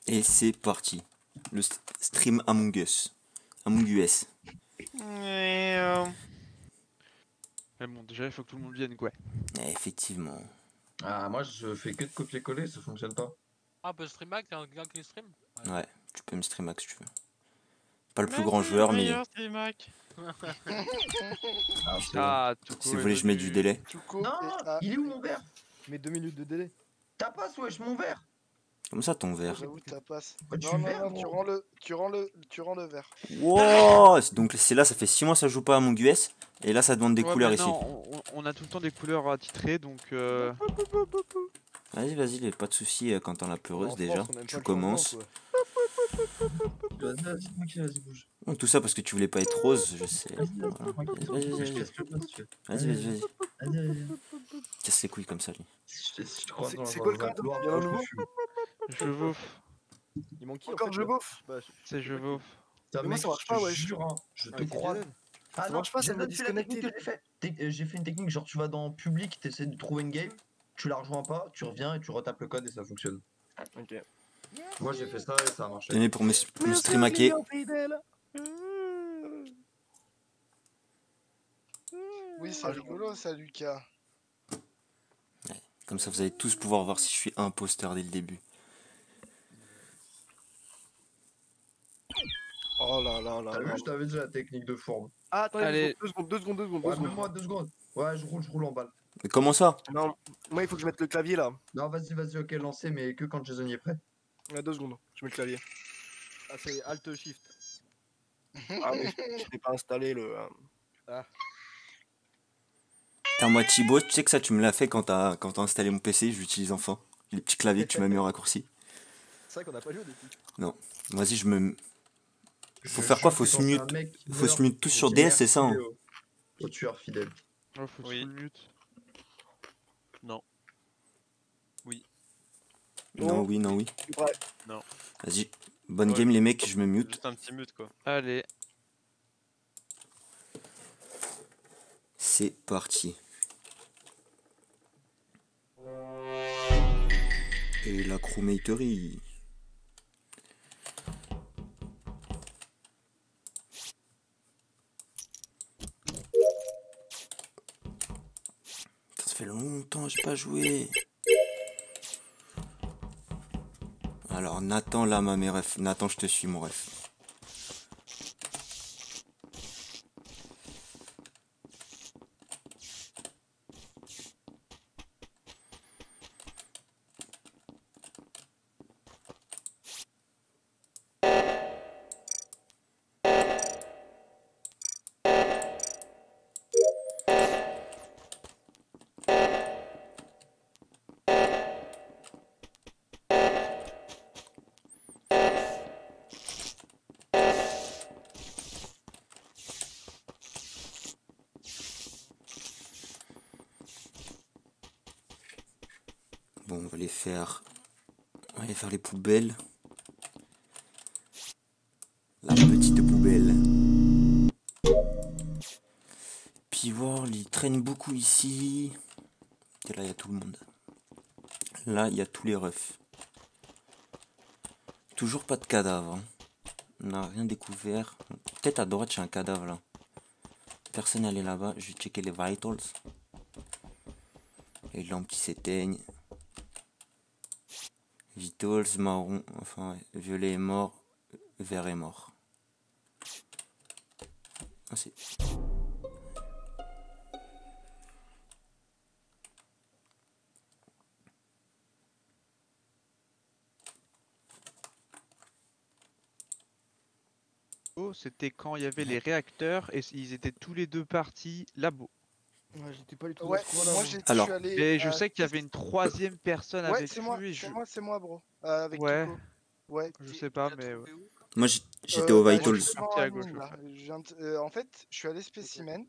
Et c'est parti. Le stream Among Us. Among Us. Mais bon, déjà, il faut que tout le monde vienne, quoi. Effectivement. Ah, moi je fais que de copier-coller, ça fonctionne pas. Ah, bah streamac, t'es un gars qui stream? Ouais, tu peux me streamac si tu veux. Pas le plus grand joueur, mais Ah, tout si vous voulez, je mets du délai. Non, il est où mon verre? Mais 2 minutes de délai. T'as pas, wesh, mon verre. Comme ça, ton verre. J'avoue, t'as passe. Pourquoi tu Non, non, verre, non, tu rends le verre. Wow. Donc c'est là, ça fait 6 mois que ça joue pas à Among Us. Et là, ça demande des couleurs ici. On a tout le temps des couleurs attitrées, donc... Vas-y, vas-y, pas de soucis, Quentin la pleureuse En déjà. France, on aime Tu pas le commences. changement, Vas-y, tranquille, vas-y, bouge. Oh, tout ça parce que tu voulais pas être rose, je sais. Vas-y, Voilà. tranquille. Vas-y, vas-y, Je vas-y. casse le pote, si tu veux. Vas-y, vas-y, vas-y. Vas-y, vas-y. Casse les couilles comme ça, lui. Si je te crois dans C'est quoi le code? couloir, Il y en a je un me nouveau fume. Je vauffe. Il manque qui Encore en fait, je là bouffe. Bah, C'est je vauffe. Putain, Mais moi, mec, ça marche je pas, te ouais. jure, hein, je te avec les crois. élèves. Ah non, marche pas, ça j'ai m'a fait la technique disconnecté. que j'ai fait. J'ai fait une technique, genre tu vas dans public, t'essaies de trouver une game, tu la rejoins pas, tu reviens et tu retapes le code et ça fonctionne. Ok. Moi j'ai fait ça et ça a marché. Tenez pour me streamaquer. Oui, c'est rigolo ça, Lucas. Comme ça, vous allez tous pouvoir voir si je suis imposteur dès le début. Oh là là là T'as là. vu, je t'avais dit la technique de fourbe. Ah, attendez, Allez. 2 secondes, 2 secondes, 2 secondes. Ouais, même-moi 2 secondes. Ouais, je roule en balle. Mais comment ça? Non, moi il faut que je mette le clavier là. Non, vas-y, ok, lancez, mais que quand Jason y est prêt. Ouais, 2 secondes, je mets le clavier. Ah, c'est Alt Shift. Ah, mais je l'ai pas installé le. Putain, moi, Thibaut, tu sais que ça, tu me l'as fait quand t'as installé mon PC, je l'utilise enfin. Les petits claviers que tu m'as mis en raccourci. C'est vrai qu'on a pas joué depuis. Non. Vas-y, je me. Faut faire quoi? Faut se mute tous sur DS, DS, c'est ça, hein? Au tueur fidèle. Oh, faut Oui. se mute. Non, oui. Ouais. Vas-y. Bonne Ouais. game, les mecs, je me mute. Juste un petit mute quoi. Allez. C'est parti. Et la crewmaterie. Ça fait longtemps que j'ai pas joué. Alors Nathan là mes refs. Nathan, je te suis mon ref. Bon, on va aller faire les poubelles. La petite poubelle. Puis voir, il traîne beaucoup ici. Et là, il y a tout le monde. Là, il y a tous les refs. Toujours pas de cadavre. Hein. On n'a rien découvert. Peut-être à droite, j'ai un cadavre là. Personne n'allait là-bas. Je vais checker les vitals. Les lampes qui s'éteignent. Vitals, marron, enfin ouais. Violet est mort, vert est mort. Ah c'est... C'était quand il y avait les réacteurs et ils étaient tous les deux partis labo. Ouais, j'étais pas du tout. Ouais, dans ce coin-là, moi moi. je Alors. suis allé. Et je sais qu'il y avait une troisième personne Ouais, avec c'est moi, lui. c'est moi, bro. Avec Ouais. Tuco. Ouais. Je sais pas, mais. Ouais. Moi j'étais au Bah, vitals. justement, Parti à à gauche, Nîmes, le là. frère. En fait, je suis allé spécimen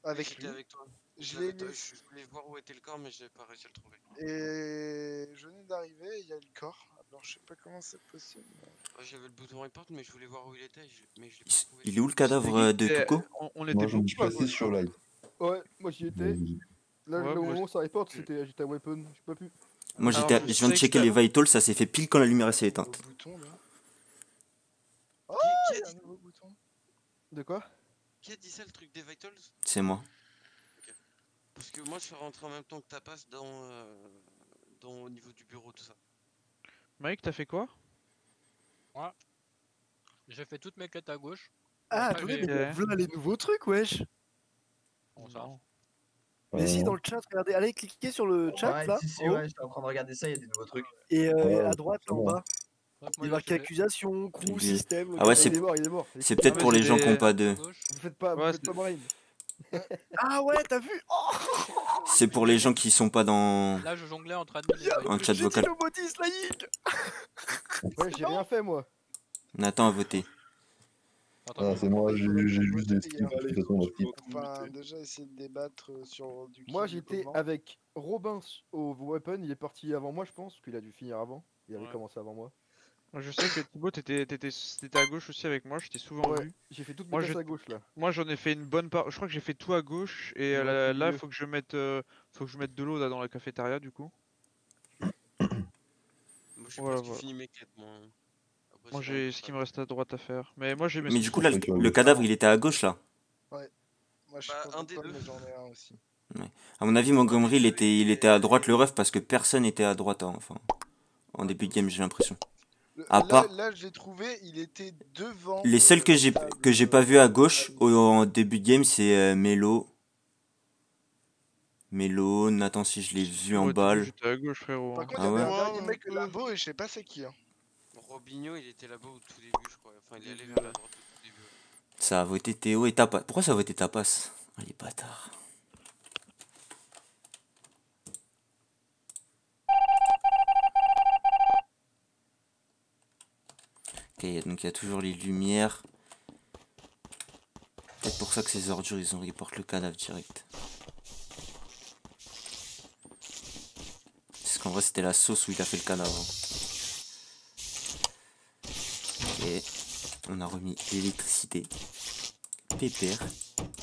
avec J'étais lui. avec toi. Je l'ai Je voulais voir où était le corps mais j'ai pas réussi à le trouver. et je venais d'arriver, il y a le corps. Alors je sais pas comment c'est possible. Ouais, j'avais le bouton report mais je voulais voir où il était mais je l'ai pas trouvé. Il est où le cadavre de Tuco? On était Moi, je me beaucoup suis à passé gauche. sur live. Ouais, moi j'y étais. Là, Ouais, le moi, moment où ça report, j'étais à weapon. J'ai pas pu. Moi Alors, je je viens de sais checker que- les vitals, ça s'est fait pile quand la lumière s'est Au éteinte. bouton là. De quoi? Qui a dit ça, le truc des Vitals? C'est moi. Parce que moi je suis rentré en même temps que ta passe au niveau du bureau, tout ça. Mike, t'as fait quoi? J'ai fait toutes mes quêtes à gauche. Ah, Après, attendez, j'ai- mais voilà les nouveaux trucs, wesh. Bon, ça. Non. Mais si, dans le chat, regardez, allez cliquez sur le chat Ouais, là, si, en haut, ouais, j'étais en train de regarder ça, il y a des nouveaux trucs. et Ouais, à droite, c'est là, en bon. bas, Donc, il moi, y a là, marqué j'ai fait accusation, crew, Il- système. Ah ouais, ok, c'est- il est mort, il est mort. C'est peut-être mais pour c'est les gens qui ont des- pas à de. gauche. Vous faites pas, Ouais, vous faites pas marine. Euh. Ah ouais, t'as vu? Oh, C'est pour les gens qui sont pas dans Là, je jonglais entre admin et un Vitals. chat j'ai dit vocal. le modis, laïque. Ouais, j'ai rien fait, moi. Nathan a voté. Attends, Ah, c'est moi, j'ai juste des Il y skips. a- De toute façon, on va skip. Enfin, déjà essayer de débattre sur du Moi, qui, du j'étais comment. avec Robin au weapon, il est parti avant moi, je pense, qu'il a dû finir avant. Il avait Ouais. commencé avant moi. Moi, je sais que Thibaut, t'étais à gauche aussi avec moi, je t'ai souvent Ouais, vu. j'ai fait toutes Moi, mes je- tasses à gauche là. Moi, j'en ai fait une bonne part. Je crois que j'ai fait tout à gauche et Il reste le là, milieu. faut que je mette, de l'eau là dans la cafétéria du coup. Moi j'ai Voilà, presque voilà. fini mes quêtes, moi. Après, Moi, c'est j'ai bon, ce qui me reste à droite à faire. Mais moi, j'ai mes Mais du coup, là, Ouais, le cadavre, il était à gauche, là. Moi je suis Bah, pas un des content, deux. mais j'en ai un aussi. À mon avis, Montgomery, il était à droite, le ref, parce que personne n'était à droite, hein, enfin, en début de game, j'ai l'impression. À Là, part- là, je l'ai trouvé, il était devant. Les seuls que la j'ai table, pas vu à gauche en début de game, c'est Melo. Melo, Nathan, si je l'ai vu en Moi, au début, balle. j'étais à gauche, frérot. Par hein. contre, Ah il y avait ouais. un dernier mec là-bas et je sais pas c'est qui. Hein. Robinho, il était là-bas au tout début, je crois. Enfin, il est allé vers la droite au tout début. Ouais. Ça a voté Théo et Tapas. Pourquoi ça a voté Tapas? Ah, les bâtards. Ok, donc il y a toujours les lumières. Peut-être pour ça que ces ordures, ils ont report le cadavre direct. Parce qu'en vrai, c'était la sauce où il a fait le cadavre. Ok, on a remis l'électricité. Pépère.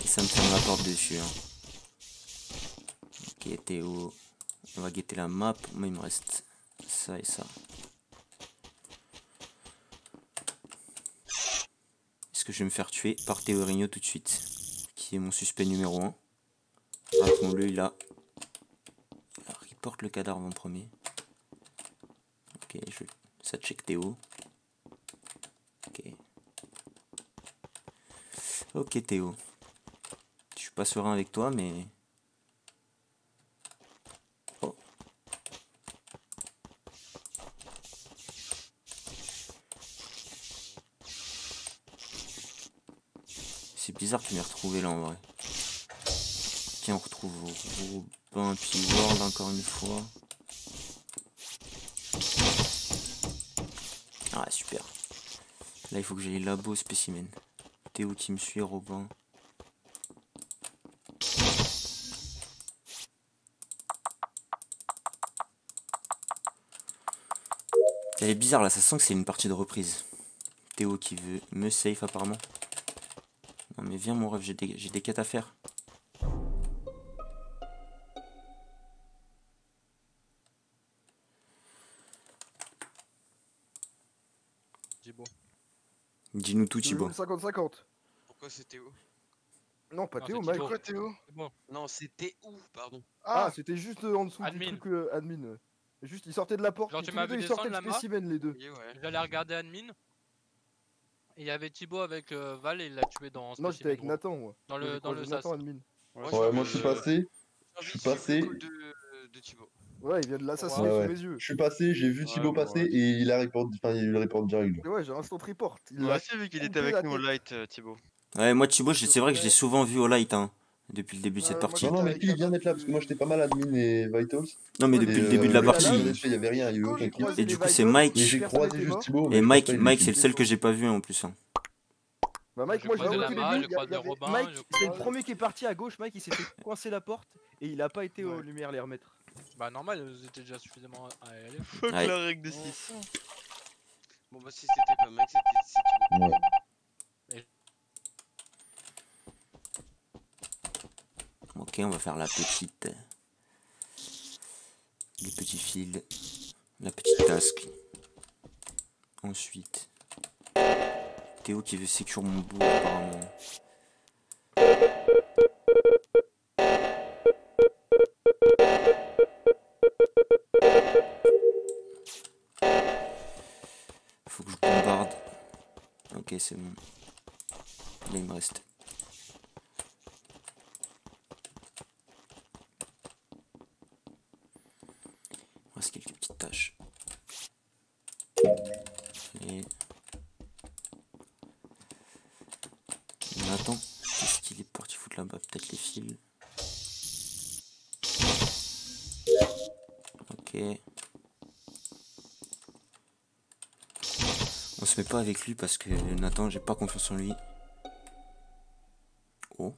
Et ça me ferme la porte dessus. Hein. Ok, Théo. On va guetter la map. Moi, il me reste ça et ça. Est-ce que je vais me faire tuer par Théo Rigno tout de suite? Qui est mon suspect numéro 1. Rappelons-le, il a... Alors, il porte le cadavre en premier. Ok, ça check Théo. Ok. Ok Théo. Je suis pas serein avec toi, mais... Oh. C'est bizarre qu'il m'ait retrouvé là en vrai. Tiens, on retrouve Robin puis Ward encore une fois. Ah super. Là il faut que j'aille labo spécimen. Théo qui me suit, Robin. Elle est bizarre là, ça sent que c'est une partie de reprise. Théo qui veut me safe apparemment. Non mais viens mon ref, j'ai des quêtes à faire. Thibaut. Dis-nous tout Thibaut. 50-50. Pourquoi c'était où? Non, pas Non, Théo, c'est Mike. Thibaut. Pourquoi Théo? C'est bon. Non, c'était où, pardon? Ah, Ah, c'était juste en dessous Admin. du truc admin. Juste, ils sortaient de la porte. Genre, et tu tous m'as les deux, vu ils sortaient descendre de la map spécimen, les deux. Oui, ouais. J'allais regarder admin. Et il y avait Thibaut avec Val et il l'a tué dans Non, j'étais avec Spécimen, Nathan, moi. Dans Moi, le, j'ai dans le croisé sas. Nathan admin. Ouais, moi je suis passé. J'ai Je envie suis de suivre passé. le call de Thibaut. Ouais, il vient de l'assassiner Ouais, sous ouais. mes yeux. Je suis passé, j'ai vu Ouais, Thibaut bon, passer ouais. et il a report, enfin, il y a eu le report direct. Et ouais, j'ai instant report. Il Moi l'a aussi, vu qu'il coupé était avec la nous au tête. light, Thibaut. Ouais, moi Thibaut, c'est vrai que je l'ai souvent vu au light hein, depuis le début de cette Ouais, moi, partie. Non, non, mais avec lui il vient Adam, d'être là parce que moi j'étais pas mal admin et Vitals. Non mais Ouais, depuis Et, le début de la lui, là, partie. il vient là, d'être fait, il y avait rien, il y a eu Thibaut, aucun j'ai kill. croisé Et du les coup c'est Vitals, Mike. Et j'ai personne croisé n'était juste mort. Thibaut. mais Et je pense Mike, pas, il Mike est c'est le kill. seul que j'ai pas vu en plus. Hein. Bah Mike, J'ai moi je croisé l'ai au la tout main, début, j'ai il y croisé avait Robin, Mike, j'ai c'est le croisé- premier qui est parti à gauche, Mike il s'était coincé la porte et il a pas été aux Ouais. lumières les remettre. Bah normal, vous étiez déjà suffisamment à y aller. Fuck Ouais. la règle de 6. Bon, bah, si c'était pas Mike, c'est Thibaut. Ouais. Ok, on va faire la petite... les petits fils. La petite task. Ensuite... Théo qui veut sécure mon bout apparemment. Faut que je bombarde. Ok, c'est bon. Là, il me reste. Il me reste quelques petites tâches. Et... Nathan, qu'est-ce qu'il est parti foutre là-bas? Peut-être les fils. Ok. On se met pas avec lui parce que Nathan, j'ai pas confiance en lui. Oh.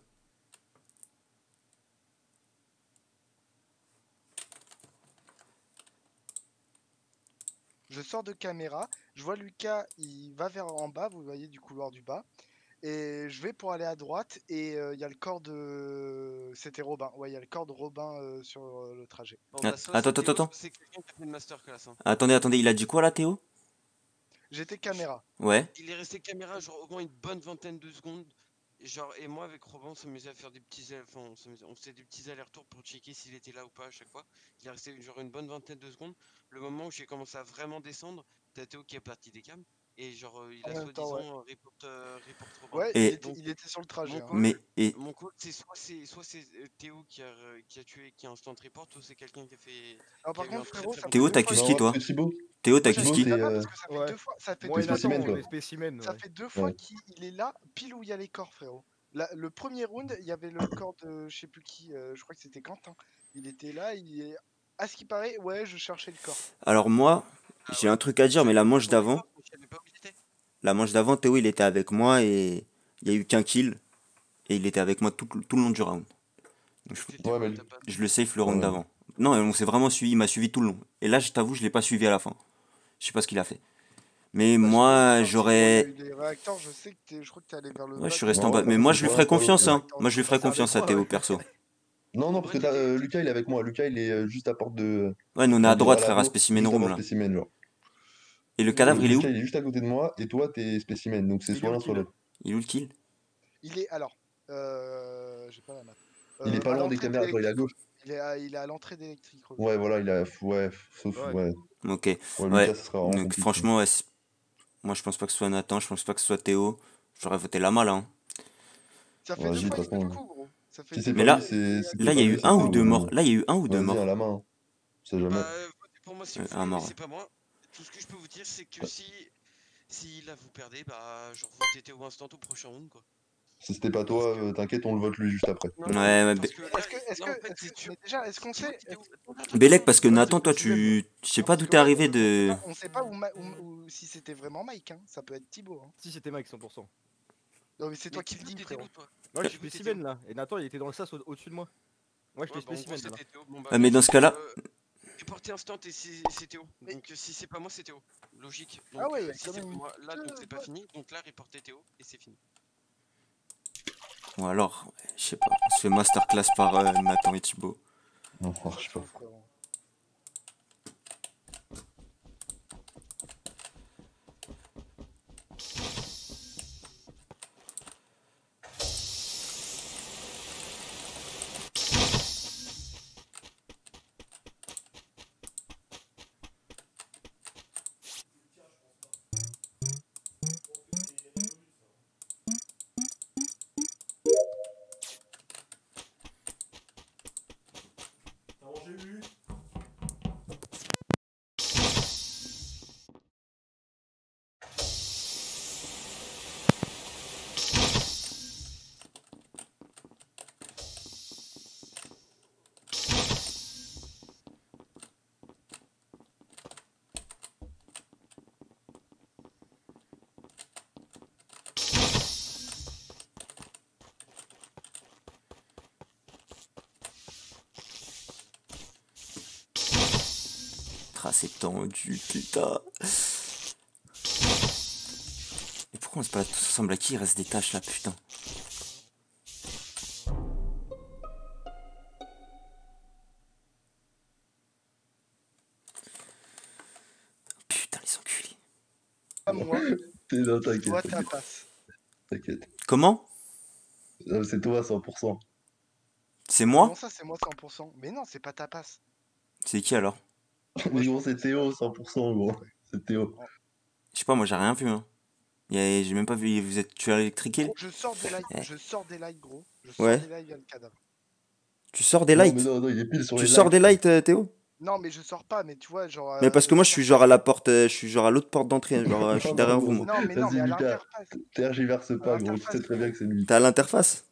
Je sors de caméra, je vois Lucas, il va vers en bas, vous voyez du couloir du bas. Et je vais pour aller à droite et il y a le corps de... C'était Robin. Ouais, il y a le corps de Robin sur le trajet. Bon, Ah, bah, soit attends, c'est Théo, attends. soit c'est quelqu'un qui a fait une masterclass. Hein. Attendez, il a dit quoi là, Théo? J'étais caméra. Ouais. Il est resté caméra genre au moins une bonne vingtaine de secondes. Et genre, et moi avec Robin, on s'amusait à faire des petits, enfin, on faisait des petits allers-retours pour checker s'il était là ou pas à chaque fois. Il est resté genre une bonne vingtaine de secondes. Le moment où j'ai commencé à vraiment descendre, t'as Théo qui est parti des cams. Et genre, il En a même temps, soi-disant ouais. report Robin. Ouais, Et- il était sur le trajet. Mon hein. call, Mais et mon call, c'est soit c'est Théo qui a tué, qui a instant report, ou c'est quelqu'un qui a fait. Alors, qui a par eu un contre, très, frérot, très ça bon fait Théo, deux t'as fois que Non, ski qu'il- toi? parce que Thibaut, Théo, t'as que Moi, Thibaut, ski? t'es. parce que ça fait Ouais. deux fois, ça fait Moi deux et fois, spécimen, Nathan, toi. on est spécimen. ça Ouais. fait deux fois Ouais. qu'il est là, pile où il y a les corps, frérot. Le premier round, il y avait le corps de je sais plus qui, je crois que c'était Quentin. Il était là, à ce qui paraît, ouais, je cherchais le corps. Alors moi, Ah j'ai ouais. un truc à dire, mais la manche d'avant, Je savais pas où il était. Théo, il était avec moi et il y a eu qu'un kill et il était avec moi tout le long du round. Donc, C'était Ouais, où, mais t'as pas- je le safe le round Ouais. d'avant. Non, on s'est vraiment suivi, il m'a suivi tout le long. Et là, je t'avoue, je l'ai pas suivi à la fin. Je sais pas ce qu'il a fait. Mais Bah, moi, je sais pas, Thibaut, il y a j'aurais. eu des réacteurs, je sais que je crois que t'es allé vers le Ouais, bas. je suis tu resté vois. en Non, bas. Mais par moi, contre, je lui c'est ferais pas l'autre, confiance, là. hein. Moi, je lui ferais Passer avec confiance à moi, Théo, ouais. perso. Non, parce que Moi, j'ai- Lucas, il est avec moi. Lucas, il est juste à porte de. Ouais, nous on est Enfin, à du droite, frère, à lavabo, Specimen juste Room avant là. spécimen, genre. Et le Mm. cadavre, Donc il est où? Lucas, il est juste à côté de moi, et toi, t'es spécimen. Donc c'est Il est soit où l'un, le soit kill? l'autre. Il est où le kill? Il est alors, j'ai pas la map. Il est pas À loin des l'entrée caméras, genre, il est à d'Electric. gauche. Il est à l'entrée d'Electric. Ouais, voilà, il a. Ouais, sauf. Ouais. Ouais. Ok. Ouais, Ouais. Lucas, ça sera vraiment Donc compliqué. franchement, ouais, moi je pense pas que ce soit Nathan, je pense pas que ce soit Théo. J'aurais voté Lama là. Hein. Ça fait deux Vas-y, de fois toute qu'il fait le façon. coup, gros. Ça fait Si deux c'est Mais pas fois là, lui, qu'il est si à c'est là il y pas a lui, eu c'est un que. ou deux morts. Là il y a eu un ou deux Vas-y, à morts. la main. Hein. On sait jamais. Bah, votez pour moi si vous Un voulez, mais mort. c'est pas moi. Tout ce que je peux vous dire, c'est que si là vous perdez, bah, genre votez Théo instant au prochain round, quoi. Si c'était pas toi, t'inquiète, on le vote lui juste après. Non, Ouais, non, ouais, parce que là, en fait, c'est sûr. mais déjà, est-ce qu'on Si vous sait, dites Théo- Bélec, parce que Moi, Nathan, c'est toi, spécimen, moi. je sais non, pas parce d'où que t'es ouais, arrivé de. on sait pas si c'était vraiment Mike, hein. Ça peut être Thibaut. Hein. Si, c'était Mike 100%. Non, mais c'est toi Mais qui le Thibaut, dis, t'étais frérot. où, toi? Moi, je suis Thibaut, t'étais spécimen où là. Et Nathan, il était dans le sas au-dessus de moi. Moi, j'étais Ouais, bah, en gros, spécimen là. c'était Théo. Bon, bah, Ah, mais dans ce cas-là. Reporter instant et c'est Théo. Mais- Donc si c'est pas moi, c'est Théo. Logique. Ah Donc ouais, il y a si quand c'est même pas une moi, là, donc petite- c'est pas fini. Donc là, reporter Théo et c'est fini. Ou alors, je sais pas. On se fait masterclass par Nathan et Thibaut. Non, je sais pas. frérot. Ah, c'est tendu, putain. Et pourquoi on se balade tous ensemble à qui il reste des tâches là, putain? Putain, les enculés. Pas moi, T'es dans ta toi quête. ta passe. T'inquiète. Comment? C'est toi à 100%. C'est Comment moi? ça, c'est moi 100%? Mais non, c'est pas ta passe. C'est qui alors? Mais je gros, pense c'est que c'est Théo 100%, gros. C'est Théo. Je sais pas, moi j'ai rien vu. Hein. J'ai même pas vu. Vous êtes tué électriqué? Gros, je sors des lights, Eh. je sors des lights, gros. Je sors Ouais. des lights via le cadavre. Tu sors des Non, mais lights? non, il est pile sur Tu les sors des lights. lights, Théo? Non, mais je sors pas, mais tu vois, genre. Mais parce que moi je suis genre à la porte, je suis genre à l'autre porte d'entrée, genre je suis Non, derrière non, vous gros, moi. Non, mais Vas-y, à Lucas. l'interface. Tergiverse pas, gros. Tu l'interface, sais très bien gros. que c'est lui. T'es à l'interface?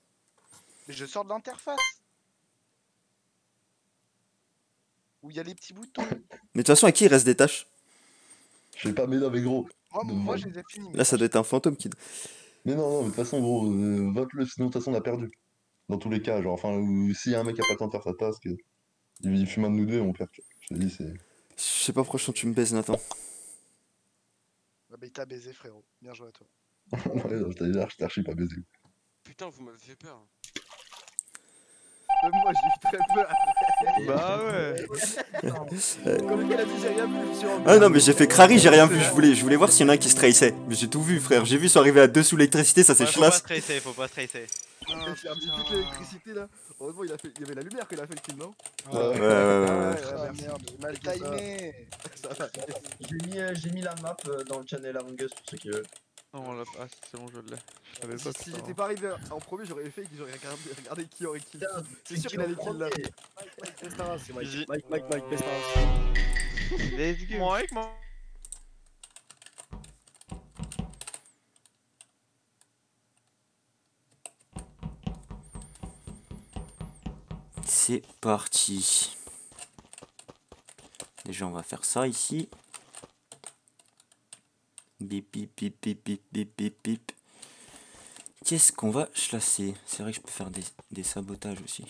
Mais je sors de l'interface. Où il y a les petits boutons. Mais de toute façon, à qui il reste des tâches? Je sais pas, mais non, mais gros. Moi, je les ai finis. Là, ça doit être un fantôme qui. Mais non, non, mais de toute façon, gros, vote-le, sinon de toute façon on a perdu. Dans tous les cas, genre, enfin, s'il y a un mec qui a pas le temps de faire sa task, il fume un de nous deux, on perd. Je te dis, c'est. Je sais pas, franchement, tu me baises, Nathan. Ah bah, il t'a baisé, frérot. Bien joué à toi. Ouais, non, je t'ai archi pas baisé. Putain, vous m'avez fait peur. Même moi, j'ai eu très peur. Bah ouais. Comme le gars a dit, j'ai rien vu, je me suis rendu Ah non, compte. mais j'ai fait crari, j'ai rien vu. Je voulais voir s'il y en a un qui se trahissait. Mais j'ai tout vu, frère. J'ai vu, ils sont arrivés à 2 sous l'électricité, ça c'est Ouais, faut pas chlasse. stresser, faut pas stresser. J'ai remis toute l'électricité là. Heureusement, il y avait la lumière qu'il a fait le kill, non? Ouais, Ouais, ouais, ouais. Ah merde, j'ai mal C'est ça. timé. Ça va. J'ai mis la map dans le channel Among Us pour ceux qui veulent. Non, là, ah, c'est bon, je l'ai. Je savais pas. Si j'étais pas arrivé en premier, j'aurais fait que j'aurais regardé qui aurait kill. Putain, C'est sûr qu'il allait kill là. C'est Easy. Mike, best house. Let's go. Mike, moi. C'est parti. Déjà, on va faire ça ici. Bip, bip, bip, bip, bip, bip, bip, bip. Qu'est-ce qu'on va chlasser? C'est vrai que je peux faire des sabotages aussi.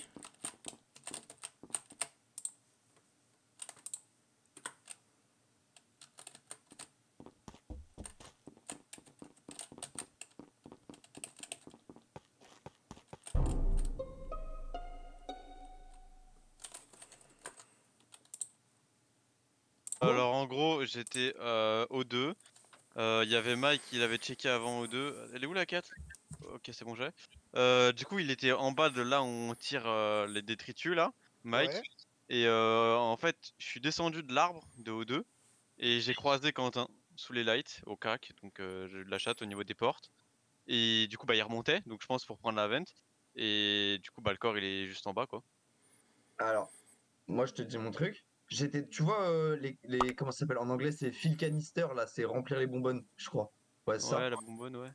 Alors en gros, j'étais au 2. Il y avait Mike, il avait checké avant au 2. Elle est où la 4? Ok, c'est bon, j'ai. Du coup, il était en bas de là où on tire les détritus là, Mike. Ouais. Et en fait, je suis descendu de l'arbre de haut 2 et j'ai croisé Quentin sous les lights au crack, donc j'ai eu de la chatte au niveau des portes. Et du coup, bah il remontait, donc je pense pour prendre la vente. Et du coup, bah le corps il est juste en bas quoi. Alors, moi je te dis mon truc. J'étais, tu vois, comment ça s'appelle en anglais, c'est fill canister là, c'est remplir les bonbonnes, je crois. Ouais, c'est ça. Ouais, la bonbonne, ouais.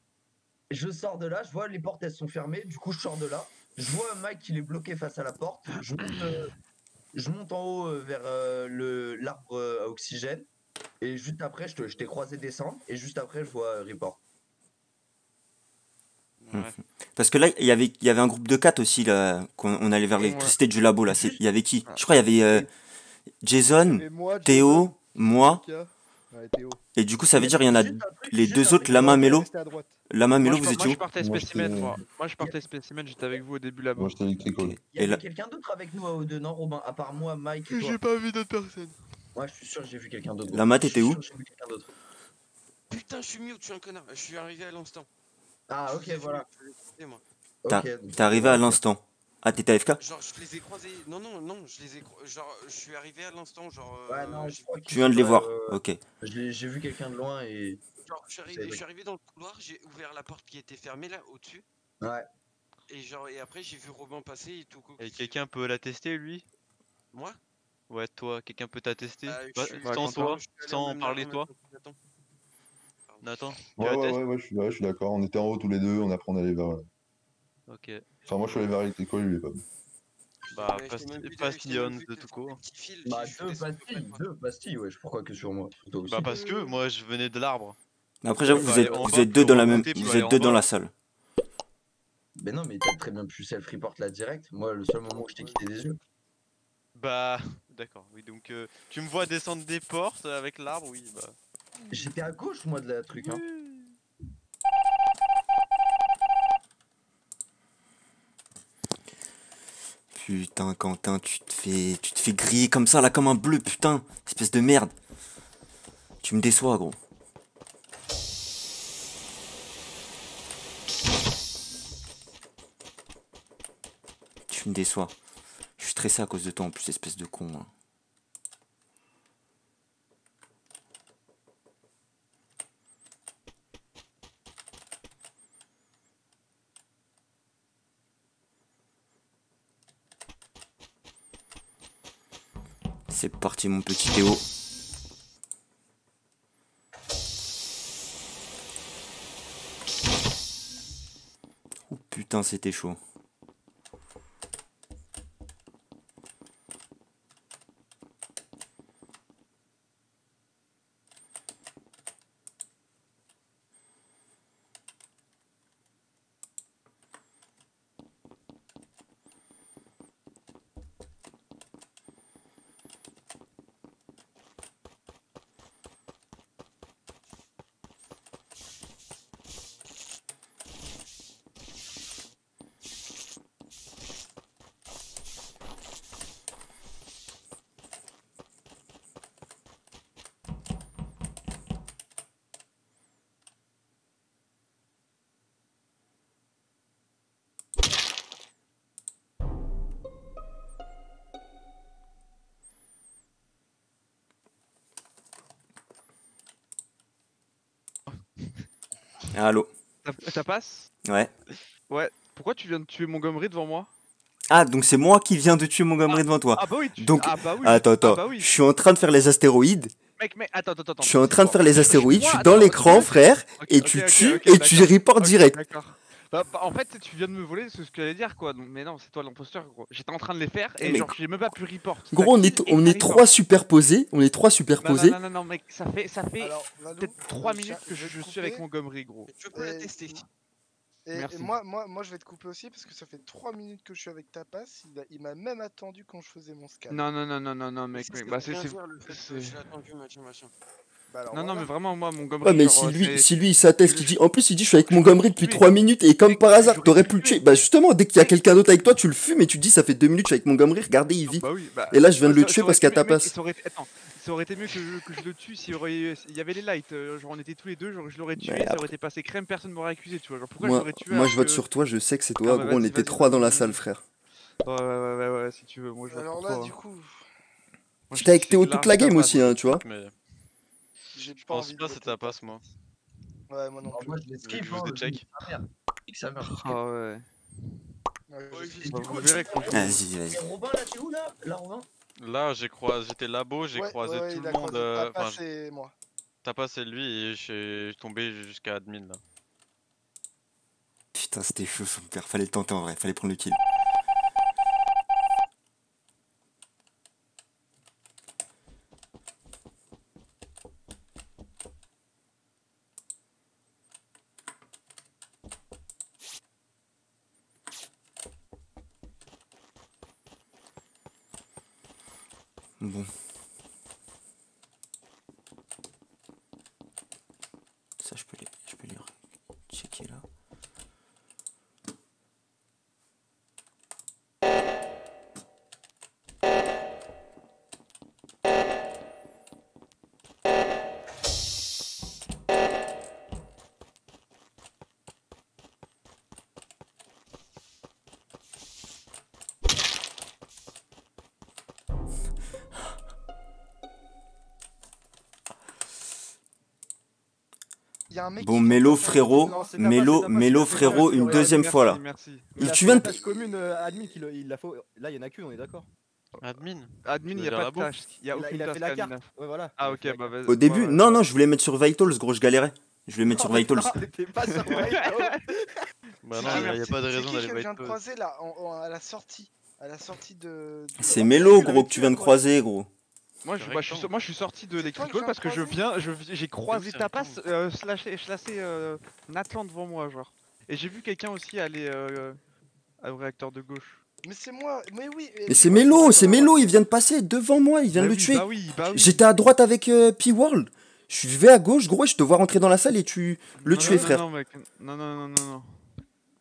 Je sors de là, je vois les portes elles sont fermées, du coup je sors de là, je vois un mec qui est bloqué face à la porte, je monte en haut vers l'arbre à oxygène, et juste après je t'ai croisé descendre, et juste après je vois report. Ouais. Parce que là, il y avait un groupe de 4 aussi, là, on allait vers l'électricité du labo, là. Il y avait qui? Je crois qu'il y avait Jason, Et moi, Théo, moi, Lucas. Ouais, Théo. et du coup, ça veut dire il y en a Juste un truc, les juste deux un autres, truc. Lama, Mélo. Restez à droite. Lama, Mélo, Moi, vous je étiez où? partais Moi, spécimen, j'étais- moi je partais spécimen, j'étais avec vous au début là-bas. Moi, j'étais électrical. Ok. Il y Et avait là, quelqu'un d'autre avec nous à O2, non Robin? À part moi, Mike et toi. J'ai pas vu d'autres personnes. Ouais, je suis sûr que j'ai vu quelqu'un d'autre. Lama, Je suis t'étais où? sûr que j'ai vu quelqu'un d'autre. Putain, je suis mute, je suis un connard. Je suis arrivé à l'instant. Ah Je ok, vous ai vu, voilà. je l'ai croisé, moi. Ok, t'es arrivé à ok. l'instant. Ah, t'étais AFK? Genre, je les ai croisés. Non, je les ai genre, je suis arrivé à l'instant, genre. Ouais, non, je crois que Tu viens de les voir. ouais. Ok. J'ai vu quelqu'un de loin et. Genre, je suis arrivé dans le couloir, j'ai ouvert la porte qui était fermée là, au-dessus. Ouais. Et genre, et après, j'ai vu Robin passer et tout. Et quelqu'un peut l'attester lui? Moi Ouais, toi, quelqu'un peut t'attester? je suis- Sans Ouais, toi, je suis allé en sans même parler en même toi? temps que Nathan. Pardon. Nathan, tu Ouais, attestes? ouais, je suis d'accord. On était en haut tous les deux, après on allait vers. Ok. Enfin, moi je suis allé vers l'électrical, lui il est pas. Bah, Ouais, je t'ai même vu pas je t'ai même Sion vu de te tout faire des court. petits fils, Bah, j'ai fait des trucs comme ça. deux pastilles, ouais, pourquoi que sur moi? Toi aussi. Bah, parce que moi je venais de l'arbre. Mais après, j'avoue, peut vous aller en bas, êtes deux peut dans la même, remonter, peut vous aller êtes en deux dans bas. la salle. Mais non, mais t'as très bien pu self-report là direct. Moi, le seul moment où je t'ai quitté des yeux. Bah, d'accord, oui, donc tu me vois descendre des portes avec l'arbre, oui, bah. J'étais à gauche, moi, de la truc, hein. Putain, Quentin, tu te fais griller comme ça, là, comme un bleu, putain. Espèce de merde. Tu me déçois, gros. Tu me déçois. Je suis stressé à cause de toi en plus, espèce de con. Hein. C'est parti mon petit Théo. Oh putain, c'était chaud. Allô. Ça passe? Ouais. Ouais. Pourquoi tu viens de tuer Montgomery devant moi? Ah, donc c'est moi qui viens de tuer Montgomery devant toi. Ah bah oui, Donc, ah bah oui. attends, Ah bah oui. je suis en train de faire les astéroïdes. Mec, attends. Je suis en train de faire les astéroïdes, je suis Moi, dans attends, l'écran, ok, frère, ok, et ok, tu ok, tues, ok, et tu d'accord. reportes Ok, direct. D'accord. Bah, en fait, tu viens de me voler ce que j'allais dire, quoi. Mais non, c'est toi l'imposteur, gros. J'étais en train de les faire et Mais genre, j'ai même pas pu report. Gros, T'as kill et on t'as est trois superposés, Non, mec, ça fait Alors, Valou, peut-être 3 je minutes que vais te je suis avec couper. Montgomery, gros. Je peux la tester. Et Merci. moi, je vais te couper aussi parce que ça fait 3 minutes que je suis avec Tapas. Il m'a même attendu quand je faisais mon scan. Non, mec, bah c'est. c'est. Dire le fait que je l'ai attendu, machin. Bah alors, Non, voilà. mais vraiment, moi, Montgomery. Ouais, mais genre, si lui il s'atteste, il dit. En plus, il dit je suis avec je Montgomery peux depuis le 3 minutes et comme Mec, par hasard, j'aurais t'aurais pu pu le le tuer. tuer. Bah, justement, dès qu'il y a quelqu'un d'autre avec toi, tu le fumes et tu dis ça fait 2 minutes, je suis avec Montgomery, regardez, il vit. Bah oui, bah. Et là, je viens de ouais, le tuer parce qu'il y a ta passe. Attends, ça aurait été mieux que je le tue s'il y avait les lights. Genre, on était tous les deux, genre, je l'aurais tué, Mais ça aurait été passé crème, personne m'aurait accusé, tu vois. Genre, pourquoi je Moi, l'aurais tué moi alors je vote que- sur toi, je sais que c'est Ah, toi, bah, gros, on vas-y, était vas-y, 3 dans la vas-y. salle, frère. Ouais, si tu veux, moi je vote Alors pour là, toi. du coup, Moi, J'étais avec je Théo sais que toute la game l'argent, aussi, hein, tu vois. Mais j'ai je pas pense envie de pas que voter c'est ta passe, moi. Ouais, moi non Alors, plus. moi, je les Je veux que skip. je vous Hein, décheck. ça meurt. Ah ouais. Ouais, Ouais, je je sais. Bah, Du vous coup, verrez quand je. Vas-y. Et Robin, là, t'es où, là, Robin? Là, j'étais labo, j'ai croisé tout il le a monde. croisé Enfin, Tapas et moi. Tapas c'est lui et je suis tombé jusqu'à admin là. Putain, c'était chaud son père, fallait le tenter en vrai, fallait prendre le kill. Bon. Ça, je peux les checker là. Il y a un mec Bon, qui vient de Mélo, passer en- frérot, Non, c'est Tapas, c'est Tapas, Mélo, c'est Tapas, frérot, c'est une Tapas. deuxième fois là. Merci. Et Il tu a viens fait de. la tâche commune admin il la faut. Là, il y en a qu'une, on est d'accord. Admin. Admin, Tu il veux y a dire pas de labo tâche. Il y a Il aucune a tâche fait la admin. carte. Ouais, voilà. Ah il a ok, fait la bah carte. vas-y. Au début, ouais, non, ouais. je voulais mettre sur Vitals, gros, je galérais. Je voulais mettre sur Vitals. T'es pas sur Vitals. Bah non, Ah, y a merci. pas de C'est raison qui d'aller que je viens de White croiser là à la sortie? À la sortie de. C'est Ah, Mélo, tu gros, l'avais que tu tué, viens de toi. croiser, gros. Moi, C'est je suis, rectangle. moi, je suis sorti de C'est toi que l'électrical je parce que viens de j'ai croisé c'est Tapas rectangle slasher Natlan devant moi, genre. Et j'ai vu quelqu'un aussi aller au réacteur de gauche. Mais c'est moi, mais oui. Mais c'est Mélo, il vient de passer devant moi, il vient de le tuer. Bah oui. J'étais à droite avec P-World. Je vais à gauche, gros, et je te vois rentrer dans la salle et tu le tuer, frère. Non, mec. Non.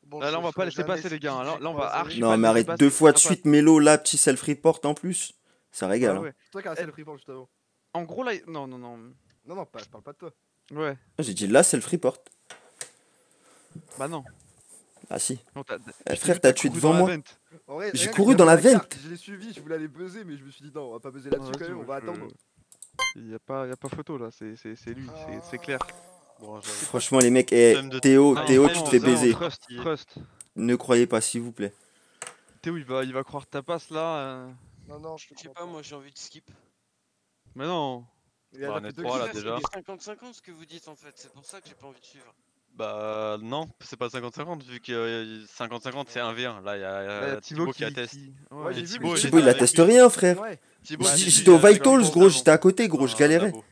Bon, Là, on va faut pas laisser jamais passer se les gars. dire Là, que on j'ai va croisé. archi Non, pas mais laisser arrête, passer 2 fois de Tapas. suite, Mélo, là, petit self-report en plus. Ça régale. Ah Hein. ouais. C'est toi qui as un self-report juste avant. En gros, là. Non. Non, je parle pas de toi. Ouais. J'ai dit là, self-report. Bah non. Ah si. Non, t'as- Eh, je t'ai frère, vu, t'as t'as tué couru devant dans la moi. vente. En vrai, J'ai rien que couru j'avais dans la carte, vente. Je l'ai suivi, je voulais aller buzzer, mais je me suis dit non, on va pas buzzer là-dessus Ouais, quand même, vas-y, on va attendre. y a pas photo là, c'est lui, c'est clair. Bon, j'avoue. Franchement, les mecs, eh, Somme de- Théo, Non, Théo, même tu te de fais zéro, baiser. Trust, parti. trust. Ne croyez pas, s'il vous plaît. Théo, il va croire ta passe là. Non, non, je te Je sais crois pas, pas. moi j'ai envie de skip. Mais non. Il y a Bah, la on est plus trois, là, toxique. déjà. C'est 50-50 ce que vous dites en fait, c'est pour ça que j'ai pas envie de suivre. Bah non, c'est pas 50-50 vu que 50-50 c'est 1v1. Là, il y Là, y a a Thibaut Thibaut qui atteste. Ouais, Ouais, j'ai Et vu, Thibaut, mais j'étais Thibaut, il avec atteste lui. rien, frère. Ouais. Thibaut, Bah, j'ai si, vu, J'étais au il avait Vitals, une gros, pause j'étais à côté, gros, avant. je galérais. Labo.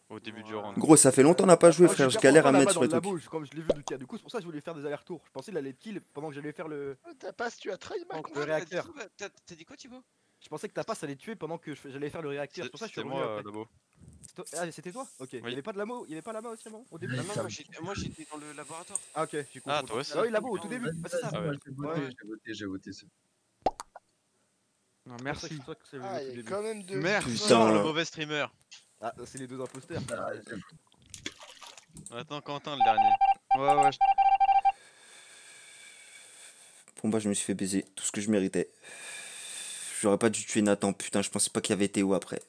Au début du Ouais. round. Gros, ça fait longtemps qu'on n'a pas joué, Moi, frère. je Je suis galère à performant mettre là-bas sur dans les le trucs. labo, comme je l'ai vu Lucas. Du coup, c'est pour ça que je voulais faire des allers-retours. Je pensais qu'il allait kill pendant que j'allais faire le Ta passe, tu as trahi ma le confiance. réacteur. T'as dit quoi Thibaut? Je pensais que ta passe allait tuer pendant que j'allais faire le réacteur. C'est pour ça que je suis C'était revenu moi, après. Labo. Ah, c'était toi? Ok. Il y avait pas de lamo, il y avait pas la main aussi avant, au début? Non, non, Ça moi j'étais dans le laboratoire. Ah, ok, j'ai compris. Ah, toi aussi. Ah oui, labo au tout début. Vas-y, Bah, c'est ça. vas-y, Ah moi ouais. j'ai voté, Ouais. j'ai voté. C'est Non, C'est merci. pour ça que c'est Ah, au il tout y a début. quand même deux. Merci. Putain. Sors le mauvais streamer. Ah, c'est les deux imposteurs. Ah, Attends, Quentin, le dernier. Ouais, ouais. Bon, bah, je me suis fait baiser. Tout ce que je méritais. J'aurais pas dû tuer Nathan, putain. Je pensais pas qu'il y avait Théo après.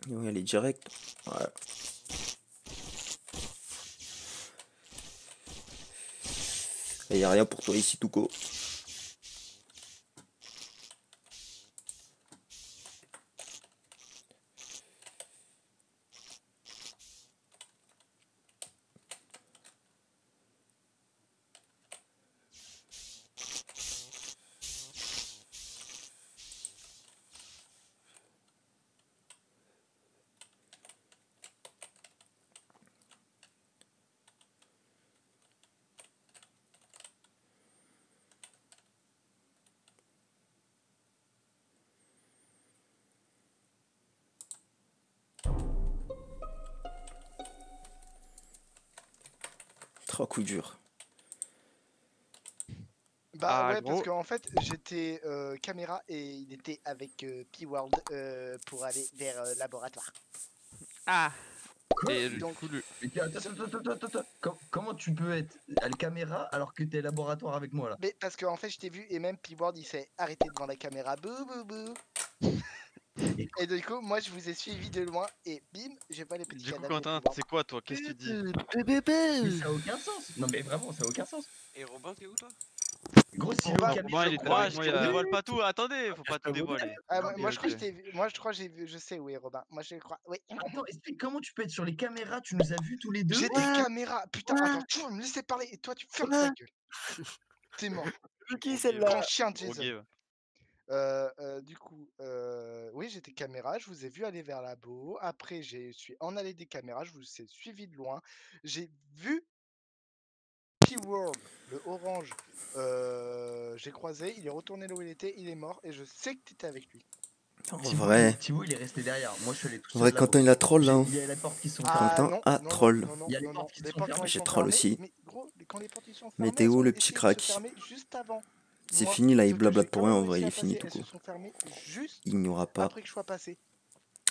Oui, elle est directe. Voilà. Il y a rien pour toi ici, Touko. Trop coup dur. Bah Ah, ouais, parce gros. qu'en fait, j'étais caméra et il était avec P-World pour aller vers laboratoire. Ah. Quoi? Et du Donc- coup, le... Mais attends. Comment tu peux être à la caméra alors que t'es laboratoire avec moi là? Mais parce qu'en fait, je t'ai vu et même P-World il s'est arrêté devant la caméra. Bouh bouh bouh. Et du coup, moi je vous ai suivi de loin et bim, j'ai pas les petits Du coup, cadavres de Quentin, P-World. c'est quoi toi? Qu'est-ce que tu dis? Mais ça a aucun sens. Non mais vraiment, ça a aucun sens. Et Robin, t'es où toi? Gros, si Robin, le Robin, il était Moi, avec je moi, te il y a- dévoile pas tout. Attendez, faut pas tout dévoiler. Ah, Non, moi mais je crois que ok. je t'ai vu. Moi je crois que j'ai vu. Je sais où est Robin. Moi je crois. Oui. Attends, explique comment tu peux être sur les caméras, tu nous as vus tous les deux. J'étais caméra. Putain, attends, tu vas me laisser parler et toi tu fermes ta gueule. T'es mort. Qui Grand chien Gros Jason. give. Du coup, oui, j'étais caméra, je vous ai vu aller vers labo. Après, je suis en allée des caméras, je vous ai suivi de loin. J'ai vu P-World, le orange. J'ai croisé, il est retourné là où il était, il est mort et je sais que tu étais avec lui. En Thibaut, vrai. Thibaut, il est resté derrière. Moi, je suis allé tout En seul vrai, là-bas. Quentin, il a troll là. Hein. Il y a les portes qui sont Ah Quentin non, a non, troll. non, non, Il y a les non, portes qui les sont portes fermées. quand elles J'ai sont troll fermées, aussi. mais gros, quand les portes ils sont Mais fermées, Théo, elles ont le essayé petit de se crack. fermer juste avant. C'est Moi, fini là, il sauf que blablate j'ai pour quand rien. même En vrai, il est réussi à fini passer, tout elles court. se sont fermées juste Il n'y aura pas. après que je sois passé.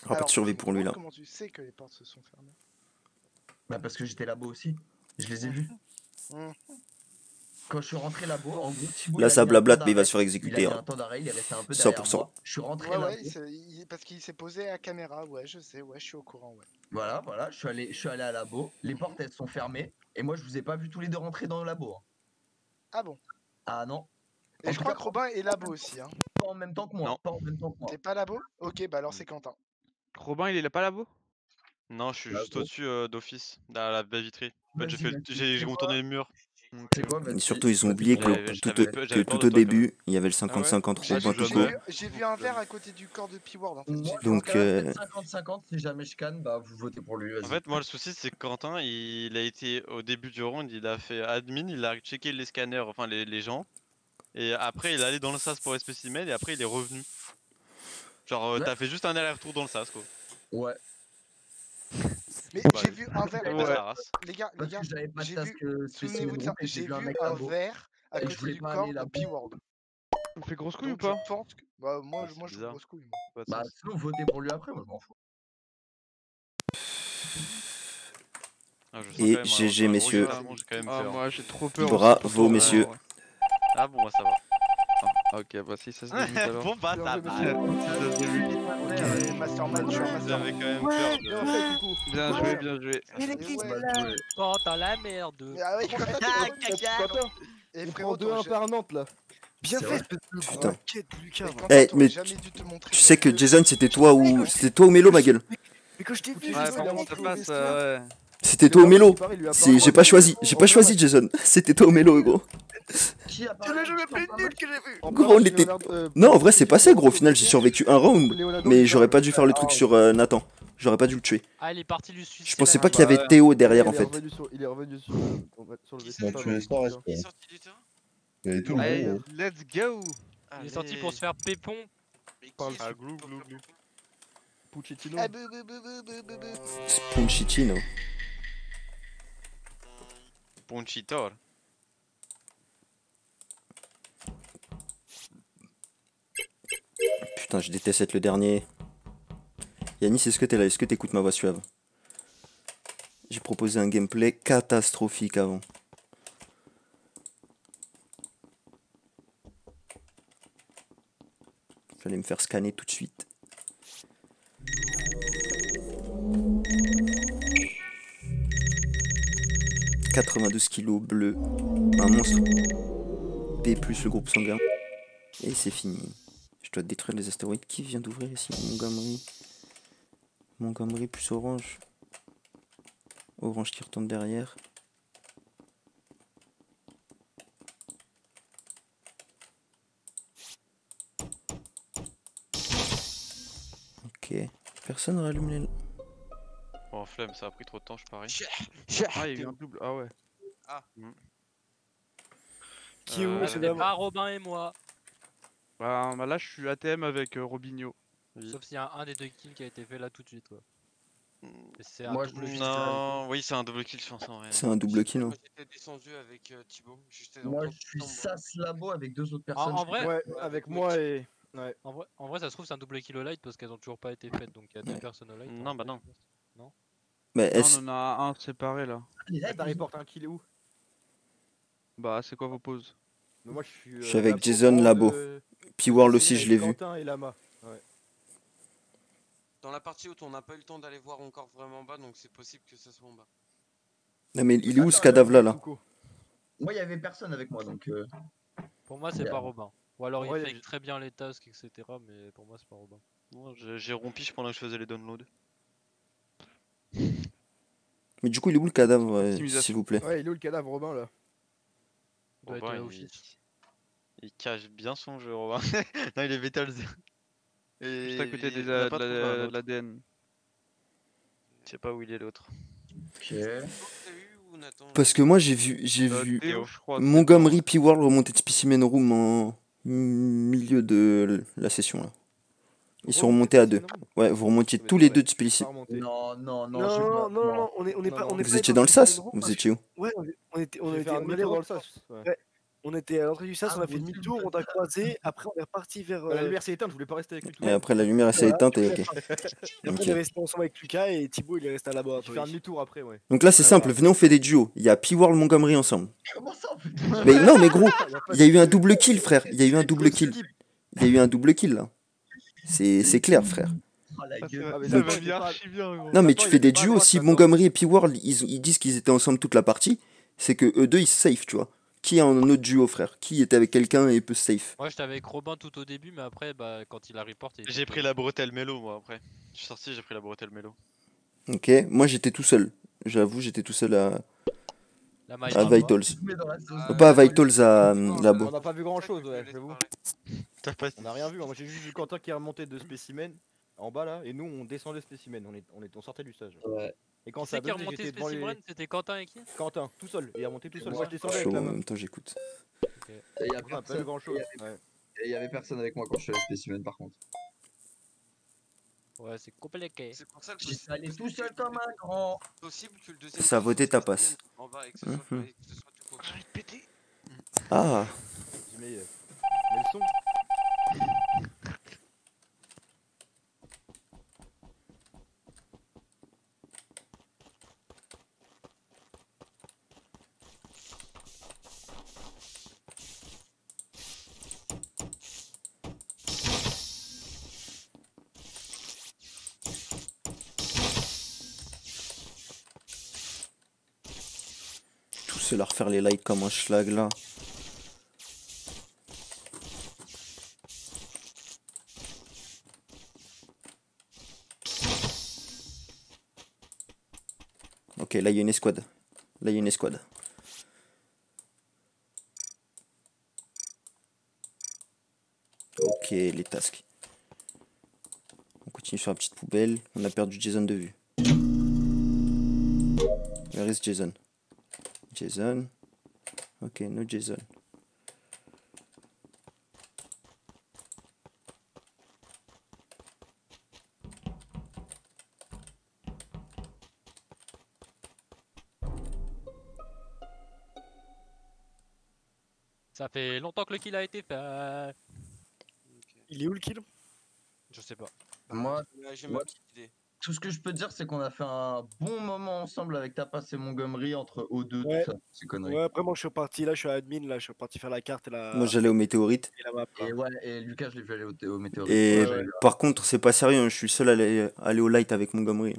Il n'y aura pas de survie pour lui là. Comment tu sais que les portes se sont fermées? Bah, parce que j'étais là-bas aussi. Je les ai vus. Mmh. Quand je suis rentré là-bas, en gros, Thibaut, Là, il a ça mis un temps blablate, mais il va d'arrêt. se faire Il a exécuter. mis Hein. un temps d'arrêt, il est resté un peu derrière 100%. moi. Je suis rentré Ouais, là-bas. ouais, parce qu'il s'est posé à caméra, ouais, je sais, ouais, je suis au courant, ouais. Voilà, je suis allé à labo. Les portes, elles sont fermées. Et moi, je vous ai pas vu tous les deux rentrer dans le labo. Hein. Ah bon? Ah non. Et En je tout crois cas, que Robin est labo aussi, hein. pas en même temps que moi. Non. Pas en même temps que moi. T'es pas labo? Ok, bah alors c'est Quentin. Robin, il est pas là-bas? Non, je suis Là, juste gros. au-dessus d'office, derrière la baie vitrée. En fait, Vas-y, vas-y. j'ai C'est contourné quoi le mur. C'est quoi, Et vas-y. surtout, ils ont oublié que, J'avais tout, peur- que j'avais tout peur de au toi, quand début, il y avait le 50-50 J'ai Robin vu, tout j'ai court. vu- j'ai vu un verre à côté du corps de P-Ward en fait. Moi, J'ai vu un Donc, dans ce cas-là, faites 50-50, si jamais je canne, bah vous votez pour lui, En vas-y. fait, moi, le souci, c'est que Quentin, il a été au début du round, il a fait admin, il a checké les scanners, enfin les gens, et après, il est allé dans le sas pour les spécimens, et après, il est revenu. Genre, Ouais. t'as fait juste un aller-retour dans le sas, quoi. Ouais. Mais Bah, j'ai vu un verre. il Ouais. passe la race. Les gars, Parce que j'avais pas de j'ai task vu. spécimen Souvenez-vous de ça. room et j'ai J'ai vu un vu mec un là-bas. verre à Et je côté voulais du pas corps aller de là-bas. P-Ward. On fait grosse couille ou Donc pas je pense que. Bah moi, Ouais, c'est moi je trouve bizarre. grosse couille. Pas de Bah sens. sinon votez pour lui après, moi je m'en fous. Ah, je sens Et quand même GG, un gros messieurs. classement, j'ai quand même Ah, peur. moi j'ai trop peur. Bravo, aussi, messieurs. Ah bon, moi ça va. Ah, ok, bah si ça se débute alors. Bon bah ça Bien va. joué, Si ça se débute. Ok, Mastermind, je suis un J'avais Mastermind. quand même peur Bien de... fait, Coucou. Bien Ouais. joué, bien joué. Mais les Et kids, ouais. Bah, joué. quand dans la merde. Mais ah ouais, Quentin, Et on frérot, prend 2-1 par Nantes là. Bien C'est fait, vrai. espèce de gros Putain. quête, Lucas. mais va. Quentin, Eh, t'aurais mais jamais dû te montrer Tu sais que ton Jason, c'était toi ou mélo, ma gueule. Mais quand je t'ai vu, Ouais, je Ouais, sais par pas, contre, ça il passe, ouais. C'était toi ou mélo. Pareil, lui a C'est, parlé. j'ai pas choisi Jason. C'était toi ou mélo, gros. Qui a C'est le jeu le plus nul que j'ai vu. Gros, on était- Non, en vrai, c'est passé, gros. Au final, j'ai survécu un round. Mais j'aurais pas dû faire le truc sur Nathan. J'aurais pas dû le tuer. Ah, il est parti lui suivre. Je pensais pas qu'il y avait Théo derrière, en fait. Il est revenu sur le Qui vaisseau. Bon, tu es sans Qui est respect. sorti du terrain? Et tout le Allez, monde. let's go. Il est sorti pour se faire pépon. Mais qui Parle est pas, sorti glou, pour glou, faire glou. pépon? Puccettino. Ah, bou, bou, bou, bou, bou, bou, bou. Spunchicino. Ponchitor. Putain, je déteste être le dernier. Yanis, est-ce que t'es là? Est-ce que t'écoutes ma voix suave? J'ai proposé un gameplay catastrophique avant. J'allais me faire scanner tout de suite. « 92 kilos bleu, un monstre. B plus le groupe sanguin. Et c'est fini. Je dois détruire les astéroïdes. Qui vient d'ouvrir ici? Montgomery. Montgomery plus orange. Orange qui retourne derrière. Ok. Personne rallume les... Bon, flemme, ça a pris trop de temps, je parie. Ah, il y a eu un double. Ah ouais. Qui est où, Euh, c'est C'est d'abord pas Robin et moi. Bah là, je suis ATM avec Robinho. Oui. Sauf s'il y a un des deux kills qui a été fait là tout de suite. Quoi. Et c'est un Moi, je double me kill. Non, oui, c'est un double kill, je pense en vrai. C'est un double kill. hein. Moi j'étais descendu avec Thibaut. J'étais dans Moi le je suis temps, moi. Sas Labo avec deux autres personnes. En vrai, Ouais, avec moi et. Ouais. en vrai, ça se trouve, c'est un double kill au light parce qu'elles ont toujours pas été faites. Donc il y a deux Ouais. personnes au light. Non, bah non. Mais Non, est-ce... on en a un séparé là. T'as reporté un kill est où? Bah, c'est quoi vos pauses? Mais moi je suis. Je suis avec là, Jason au Labo. de- P-World aussi, avec je l'ai vu. Quentin et Lama. Dans la partie haute, on n'a pas eu le temps d'aller voir encore vraiment bas, donc c'est possible que ça soit en bas. Non mais il est où ce cadavre là Touko. Moi il y avait personne avec moi donc. Pour moi, c'est Yeah. pas Robin. Ou alors Ouais, il il y fait très bien les tasks, etc. Mais pour moi, c'est pas Robin. Non, j'ai rompi pendant que je faisais les downloads. Mais du coup, il est où le cadavre, Optimisation. s'il vous plaît? Ouais, il est où le cadavre Robin là? Il doit être Robin, là il... office. il cache bien son jeu, Robin. Non, il est Metal Zero. Et Juste à côté il de a pas trouvé un autre. l'ADN. Je sais pas où il est l'autre. Ok. Thibaut, t'as eu ou Nathan? Parce que moi, j'ai vu Théo, je crois. Montgomery P-World remonter de Specimen Room en milieu de la session là. Ils sont remontés à deux. Ouais, vous remontiez tous les deux de Specimen. Non, non, non, Non, je vais pas- non, on est pas. On est Vous pas étiez dans dans le sas? room Vous parce étiez où? que- Ouais, on était J'ai fait un on allait demi-tour dans le rentrer- sas. Ouais. Ouais. On était à l'entrée du sas, Ah, on a vous fait étiez demi-tour, on t'a croisé, après on est reparti vers. Bah, la lumière s'est éteinte, je voulais pas rester avec lui tout Et le temps. après, la lumière elle s'est Voilà, éteinte et ok. Et après, on Ok. est resté ensemble avec Lucas et Thibaut il est resté à la J'ai fait un laboratoire. demi-tour après, ouais. Donc là, c'est simple. Venez, on fait des duos. Il y a P-World Montgomery ensemble. Comment ça on peut Mais non, mais gros, Y a pas il y a eu un de- double kill, frère. Il y a eu un double kill. Il y a eu un double kill là. C'est clair, frère. Ah, la Ça gueule. Ah, mais va Nathan, il bien est pas- archi bien, gros. Non, mais Nathan, tu il fais était des pas à duos. droite, Si Nathan. Montgomery et P-World, ils disent qu'ils étaient ensemble toute la partie, c'est que eux deux, ils se safe, tu vois. Qui a un autre duo, frère? Qui était avec quelqu'un et peut se safe? Moi, j'étais avec Robin tout au début, mais après, bah, quand il a report, il était J'ai tout pris la bretelle mélo, moi, après. Je suis sorti, j'ai pris la bretelle mélo. Ok, moi j'étais tout seul. J'avoue, j'étais tout seul La maille À dans le Vitals. Je mets dans la sauce. Non, pas à Vitals, à Labo. On n'a pas vu grand chose, Je ouais, laisse j'avoue. parler. T'as pas... On n'a rien vu, moi j'ai juste vu Quentin qui est remonté de spécimen en bas là, et nous on descendait spécimen, on sortait du stage. Ouais. Et quand Qui ça c'est qui est bug, remonté j'étais devant les... spécimen? C'était Quentin et qui? Quentin, tout seul, il est remonté tout seul, moi. moi je descendais Je avec suis la en main. même temps, j'écoute. Et il y a On n'a pas vu personne. grand chose. Et il y avait personne avec moi quand je suis allé spécimen par contre. Ouais, c'est compliqué. C'est pour ça que J'étais allé tout seul comme un grand. possible que le deuxième. Ça a tour voté soit ta spécimen passe. En bas et que ce soit, Mhm. et que ce soit tout faux. J'ai envie de péter. Ah, Mais le son. tout seul à refaire les likes comme un schlag là. Ok, là il y a une escouade. Là il y a une escouade. Ok, les tasks. On continue sur la petite poubelle. On a perdu Jason de vue. Where is Jason? Jason. Ok, no Jason. Ça fait longtemps que le kill a été fait. Il est où le kill? Je sais pas. Moi, J'ai Ouais. ma petite idée. tout ce que je peux te dire, c'est qu'on a fait un bon moment ensemble avec Tapas et Montgomery entre O2, Ouais. tout ça, ces conneries. Ouais, après moi je suis parti là, je suis admin là, je suis parti faire la carte et la, Moi j'allais au météorite. et la map. là. Et ouais, et Lucas, je l'ai vu aller au météorite. Et Ouais, ouais. par contre, c'est pas sérieux, hein, je suis seul à aller au light avec Montgomery.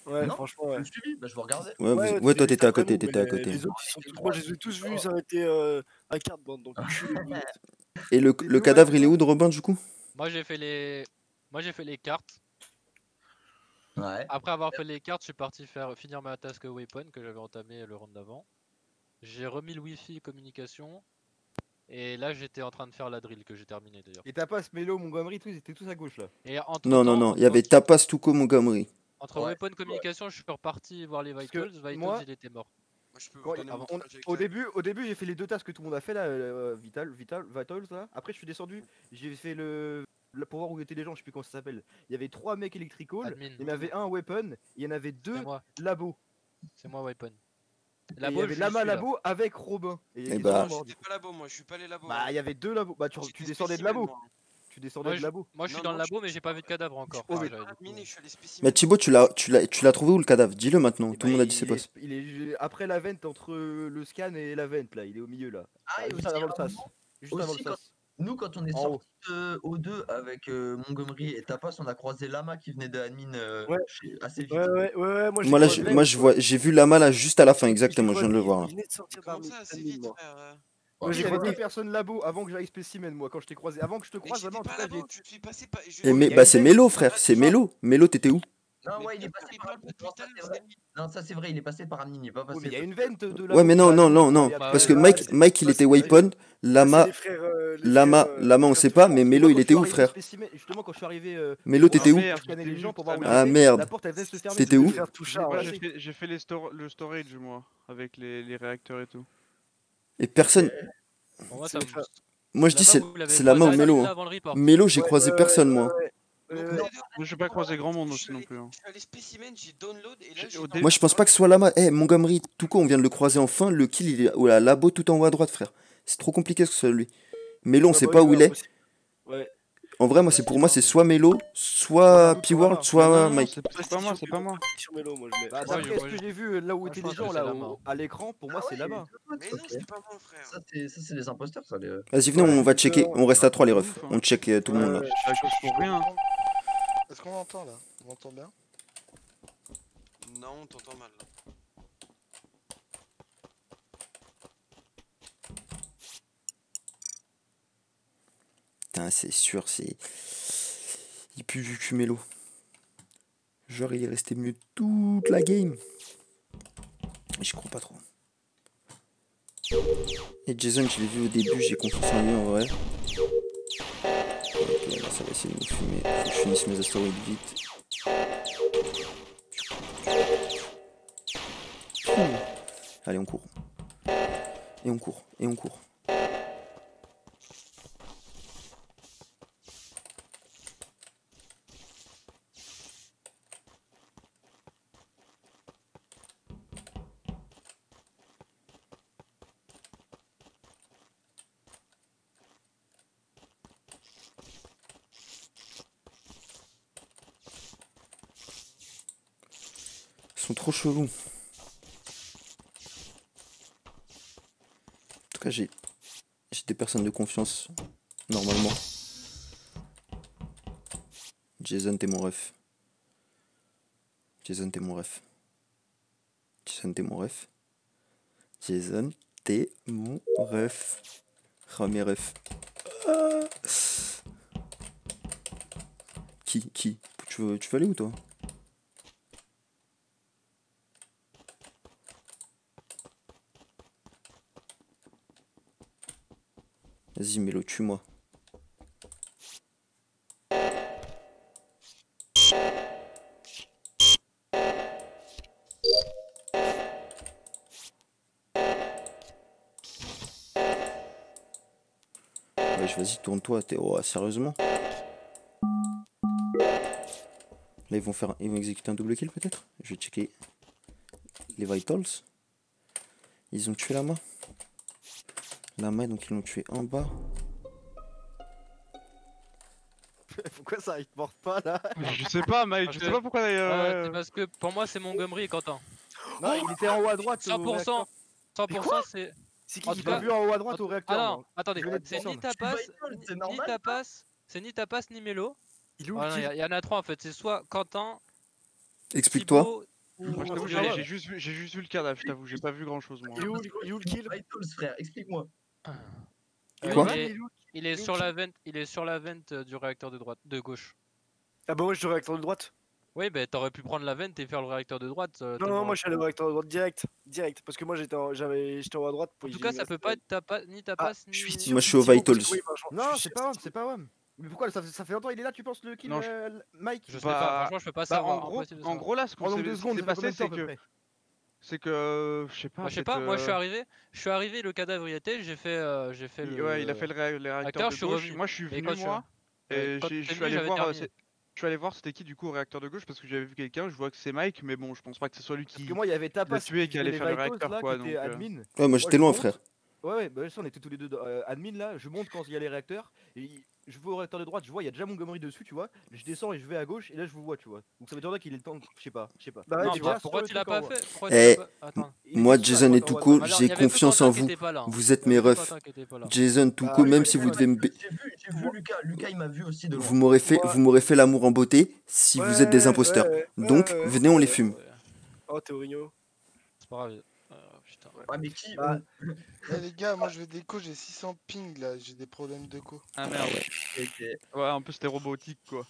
Ouais, Non, franchement, je ouais. me suivi, bah, je vous regardais. Ouais, Ouais, ouais, toi t'étais t'étais à après côté, nous, t'étais à mais côté. Les autres, moi je les ai tous vus, ils ont été à carte bande, donc culé, vous êtes. Et le T'es où, cadavre Mike, il est toi où de Robin du coup? Moi j'ai fait les cartes. Ouais. Après avoir fait les cartes, je suis parti finir ma task weapon que j'avais entamé le round d'avant. J'ai remis le wifi communication. Et là j'étais en train de faire la drill que j'ai terminé d'ailleurs. Et Tapas, Melo, Montgomery, tous ils étaient tous à gauche là. Et entre Non, non, non, il y avait Tapas, Tuco, Montgomery. Entre Ouais, weapon communication, je suis reparti voir les Parce que Vitals. Vitals moi- il était mort. Moi, je peux Quand- vous donner mon on- trajet au exact. début, j'ai fait les deux tasks que tout le monde a fait là, Vitals là. Après, je suis descendu, j'ai fait pour voir où étaient les gens, je sais plus comment ça s'appelle. Il y avait 3 mecs electrical, Admin. il y en avait un weapon, il y en avait 2 C'est moi. labo. C'est moi weapon. Et il y Labo, avait j'y Lama suis, là. labo avec Robin. Et Eh qui bah. sont Non, morts, du j'étais coup. pas labo, moi, je suis pas allé labo. Bah, il y avait 2 labos. Bah, tu J'étais descendais de spécimen, labo. moi. Tu descendais Moi, de labo. Moi je suis Non, dans non, le labo, je- mais j'ai pas vu de cadavre encore. Oh, Enfin, mais- j'avais- Admin et je suis allé spécimen. Mais Thibaut, tu l'as trouvé où le cadavre? Dis-le maintenant, Et tout le bah, monde a dit c'est pas ça. il est après la vente entre le scan et la vente là, il est au milieu là. Ah, et Juste aussi, avant le à un sas. moment, Juste avant le aussi, quand- sas. nous, quand on est En haut. sorti de O2 avec Montgomery et Tapas, on a croisé Lama qui venait de admin Ouais. assez vite. Ouais, moi Moi là, croisé, j'ai vu Lama là juste à la fin, j'ai exactement, je viens de le croisé, voir là. il venait de sortir Comment d'armée, ça, assez d'admin, vite, moi. frère Ouais, Oui, j'ai il y avait croisé- 2 personnes labo avant que j'aille spécimen moi quand je t'ai croisé. Avant que je te Mais croise, j'étais vraiment en tout pas cas, là-bas, je suis passé pas. Et mais il y a bah une c'est veine. Mélo frère, c'est Mélo. Mélo, t'étais où? Non, Mais ouais, il est pourquoi passé il par parle pas admin. depuis Non, tout ça à c'est l'heure, vrai. Non, ça c'est vrai, il est passé par admin, il est pas passé. Oui, mais il y a une vente de Ouais, mais non, non, non, non, Bah parce ouais, que bah Mike il était weapon, Lama, Lama on sait pas, mais Mélo il était où frère? Justement, quand je suis arrivé, Mélo, pour t'étais où? merde, scanner j'étais les gens où pour tout à voir où l'heure Ah ils étaient, merde. la porte elle venait de se fermer. C'était je où? voulais faire tout Moi, charge. j'ai fait le storage, moi, avec les réacteurs et tout. Et personne. Pour moi, C'est ça les me- frères. Moi je dis Là-bas, vous l'avez c'est Lama ou croisé Mélo. là hein. avant le report. Mélo, j'ai Ouais, croisé ouais, personne ouais, moi. ouais. Donc, Euh, les deux, Moi, j'ai pas croisé grand monde je aussi suis non allé- plus. Hein. Je suis allé spécimen, j'ai download et là J'ai- j'ai. au dans Moi je pense pas que ce soit Lama. Eh Montgomery, tout quoi, on vient de le croiser enfin. Le kill il est au la labo tout en haut à droite frère. C'est trop compliqué que ce soit lui. Mélo, on ouais, sait bah pas oui, où ouais, il est. impossible. Ouais. En vrai, moi c'est pour moi c'est soit Mélo, soit P-World, Non, soit non, Mike. c'est pas moi, c'est pas moi. Sur Mélo, moi je mets. Bah, Ouais, d'après je- ce que j'ai vu là où moi, étaient je les pense gens que là c'est Lama. à l'écran, pour moi c'est là-bas. Mais non, c'est pas moi, frère. Ça, c'est les imposteurs, ça. Vas-y, venez, on va checker. On reste à 3 les refs. Ouf, hein. On check tout le monde là. Je suis pour rien. Est-ce qu'on entend là? On entend bien? Non, on t'entend mal. Là. Putain, c'est sûr, c'est. Il pue du cul Mélo. Genre, il est resté mieux toute la game. Je crois pas trop. Et Jason, je l'ai vu au début, j'ai confiance en lui en vrai. Ok, là ça va essayer de me fumer. Faut que je finisse mes astéroïdes vite. Allez, on court. Et on court, et on court. Ils sont trop chelous. En tout cas, j'ai des personnes de confiance, normalement. Jason, t'es mon ref. Jason, t'es mon ref. Jason, t'es mon ref. Jason, t'es mon ref. Oh, mes refs. Ah. Qui tu veux aller où, toi? Vas-y, Mélo, tue-moi. Wesh, vas-y, tourne-toi. Oh, sérieusement? Là, ils vont exécuter un double kill, peut-être? Je vais checker les vitals. Ils ont tué la main. La main, donc ils l'ont tué en bas. Pourquoi ça il te porte pas là? Je sais pas, Mike, je sais pas pourquoi. C'est parce que pour moi, c'est Montgomery et Quentin. Non, il était en haut à droite. 100%. 100% c'est. C'est qui En J'ai tout pas cas- vu en haut à droite au réacteur. Ah non, moi. attendez, Je venais de c'est ni descendre. Tapas, C'est ni normal, Tapas, c'est ni Tapas ni Mélo. Il est où Voilà, le kill il y en a trois en fait, c'est soit Quentin, Explique-toi. Thibaut ou. Moi, je t'avoue, Ah ouais. j'ai juste vu le cadavre, je t'avoue, j'ai pas vu grand chose moi. Il est où le kill Vitals, frère, explique-moi. Quoi Il est sur la vente du réacteur de gauche. Ah bah ouais, je suis réacteur de droite. Oui, bah t'aurais pu prendre la vente et faire le réacteur de droite. Non, moi je suis allé au réacteur de droite direct. Parce que moi j'étais en haut à droite. En tout cas, ça peut pas être ni Tapas ni. Je suis sûr Moi, je que suis au Thibaut, vitals. parce que oui, franchement, Non, je suis c'est sûr pas que Wam, c'est pas Wam. Mais pourquoi ça fait longtemps il est là, tu penses le kill Non, Mike? Je sais Bah- pas, franchement, je peux pas Bah, savoir. en gros, impossible de savoir. là, ce En nombre de qui secondes, s'est ça fait combien passé, de temps à peu près? c'est que, je sais pas. Moi, je sais peut-être, pas, moi je suis arrivé, le cadavre y était, j'ai fait le. Ouais, il a fait les réacteurs réacteur, de je suis gauche. revenu. Moi, je suis Et venu, quand je suis- moi, Ouais, et quand je t'es suis venu, allé j'avais voir. terminé. Je suis allé voir c'était qui du coup au réacteur de gauche parce que j'avais vu quelqu'un, je vois que c'est Mike, mais bon, je pense pas que ce soit lui Parce qui que moi il y avait Tapas l'a tué et qui qui allait faisait faire le les vitals, réacteur, là, quoi. qui était admin. Ouais, moi, j'étais je loin, monte. frère. Ouais, bah ça on était tous les deux admin là, je monte quand il y a les réacteurs, et je vais au réacteur de droite, je vois il y a déjà Montgomery dessus, tu vois, je descends et je vais à gauche, et là je vous vois, tu vois. Donc ça m'étonnerait qu'il ait le temps, je sais pas. Bah ouais, Non, Il est tu bah, déjà pourquoi sur tu le l'as truc en pas haut. fait? Pourquoi Eh, tu l'as pas. Attends. Il Moi, était sur Jason la et droite en haut à Touko, droite. Alors, j'ai y avait que confiance en Quentin qui vous. était pas là, hein. Vous êtes Y avait mes que refs. Quentin qui était pas là. Jason, Touko, Oui, même mais si vous moi, devez me. J'ai vu Lucas. Lucas, il m'a vu aussi de loin. Vous m'aurez fait l'amour en beauté si vous êtes des imposteurs. Donc, ouais. venez, on les fume. Ouais, Oh, Théorigno. c'est pas grave. Putain. Ouais, mais qui Bah, Eh les gars, moi je vais déco, j'ai 600 ping là, j'ai des problèmes de co. Ah merde. Ok. Ouais, en plus, c'était robotique, quoi.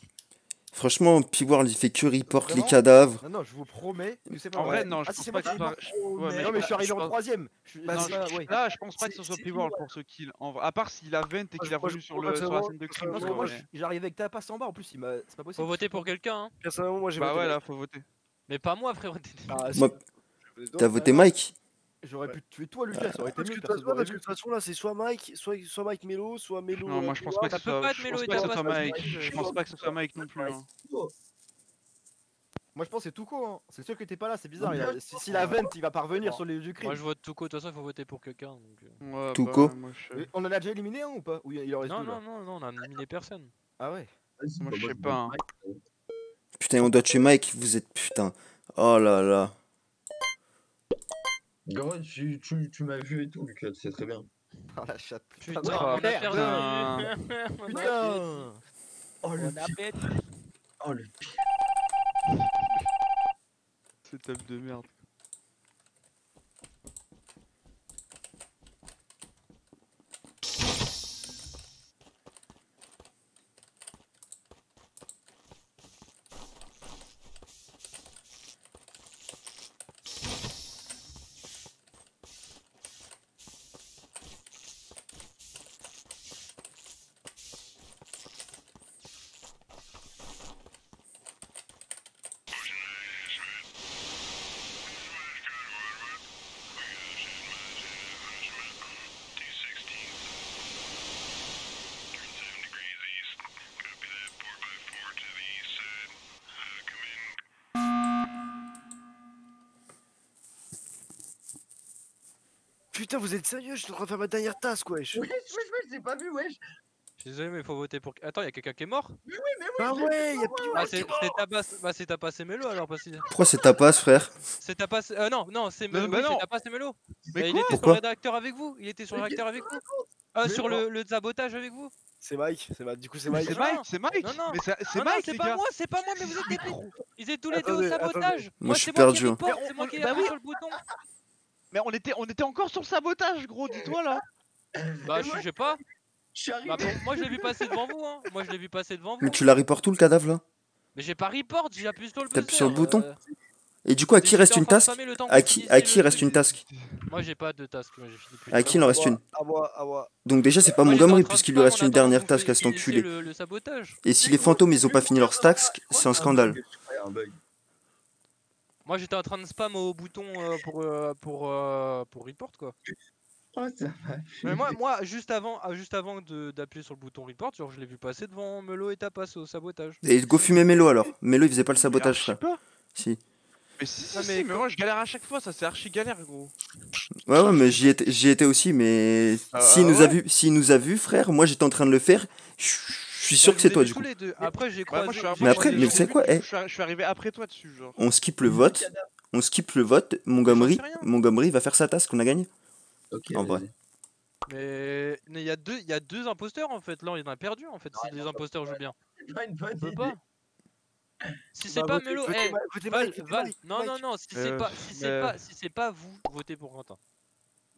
Franchement, P-World, il fait que report les Vraiment cadavres. Non, non, je vous promets que c'est pas En vrai, vrai. non, je Ah si, pense c'est pas moi que qui ce ai soit. Ouais, mais Non, mais je suis arrivé en pense- troisième. Non, C'est pas- ouais. là, je pense pas que ce soit c'est P-World ouais. pour ce kill. En vrai. À part s'il a 20 et qu'il est Moi, revenu je- sur moi, la scène de crime. personnellement, Parce que quoi, moi mais- j'arrivais avec Tapas en bas, en plus c'est pas possible. Faut voter pour quelqu'un, hein. Personnellement, moi j'ai Bah voté ouais, Mike. là, faut voter. Mais pas moi, frérot. Ah, si. Moi, Je votais toi. t'as voté Mike? J'aurais pu te tuer toi Lucas, ça aurait été Parce mieux, que personne de t'aurait toute vu. façon là c'est soit Mike Melo, soit Melo. Non, moi, je pense pas que Ça ce peut soit. pas être Je Mélo pense et pas que ce Tapas, soit parce que Mike. Je pense pas que ce soit Mike non plus. hein. Moi je pense que c'est Touko, hein. C'est sûr que t'es pas là, c'est bizarre. Non, Si la vente il va pas revenir Bon. sur les lieux du crime. Moi je vote Touko, de toute façon il faut voter pour quelqu'un. Donc... Ouais, Touko. bah, moi, je... Mais on en a déjà éliminé un ou pas? Ou il en reste Non, deux là? non, on a éliminé personne. Ah ouais. Vas-y, Moi, bah, je sais vote pas, hein. Mike. Putain, on doit tuer Mike, vous êtes putain. Oh là là. Gros, tu m'as vu et tout, Lucas, c'est très bien. Oh la chatte. Putain, de on a merde. perdu. Putain. Oh le On a pire. perdu. Oh le pire. C'est top de merde. putain, vous êtes sérieux? Je suis en train de faire ma dernière tasse, wesh. Wesh, j'ai pas vu, wesh. Je suis désolé, mais il faut voter pour. Attends, y'a quelqu'un qui est mort? Mais oui, Bah ouais, y'a Ah, c'est Tapas. Bah, c'est Tapas et Melo alors, parce que. Pourquoi c'est ta passe, frère? C'est Tapas. Non, non, c'est Non, Melo. bah Oui, c'est non. Tapas et Melo. Mais Il quoi? était sur Pourquoi le réacteur avec vous. Il était sur le Mais réacteur qu'est-ce avec que vous. Mais Sur non. le sabotage avec vous. C'est Mike, du coup c'est Mike. C'est Mike, c'est Mike. Non, non. Mais c'est Non, non, Mike, c'est les pas gars. moi, c'est pas moi, mais vous êtes des Ils étaient tous les deux au Attendez, sabotage. Moi, je suis c'est moi qui perdu, hein. reporte, c'est moi qui Bah appuie oui. sur le bouton. Mais on était encore sur le sabotage, gros, dis-toi là. Bah, Et je moi, sais pas. Je suis Bah, arrivé. moi, je l'ai vu passer devant vous, hein. Moi, je l'ai vu passer devant vous. Mais tu la reportes où le cadavre là? Mais j'ai pas report, j'ai appuyé sur le buzzer. T'appuies sur le bouton? Et du coup, à qui reste une task? À qui reste une task? Moi, j'ai pas de task, moi j'ai fini plus. À qui il en reste une? À moi. Donc déjà, c'est pas Moi, j'étais en Montgomery train de puisqu'il lui spam reste en une attendant dernière que vous task à cet finissiez enculé. le sabotage. Et si les fantômes ils ont pas fini leur task, c'est un scandale. Un bug. Moi, j'étais en train de spam au bouton pour report quoi. Oh, ça va. Mais moi, juste avant d'appuyer sur le bouton report, genre je l'ai vu passer devant Melo et Tapas au sabotage. Et go fumer Melo alors. Melo il faisait pas le Mais sabotage, archi frère. pas. Si. Mais si, Ah, si, mais mais moi je galère à chaque fois, ça c'est archi galère, gros. Ouais, mais j'y étais aussi, mais s'il nous a vu, frère, moi j'étais en train de le faire. Je suis sûr que c'est toi du coup. Après, j'ai Ouais, croisé. moi, je suis Mais après, mais vous savez quoi, je suis arrivé après toi dessus, genre. On skip le vote. Montgomery va faire sa task, on a gagné. Ok. En vrai. Mais il y a deux imposteurs en fait. Là, il y en a perdu en fait. Si les imposteurs jouent bien. Pas une bonne On peut idée. pas. Si c'est Bah, pas votez- Melo, votez eh, Mike, votez Val, Mike, votez Val, Mike, non, Mike. non, non, si c'est pas vous, votez pour Quentin.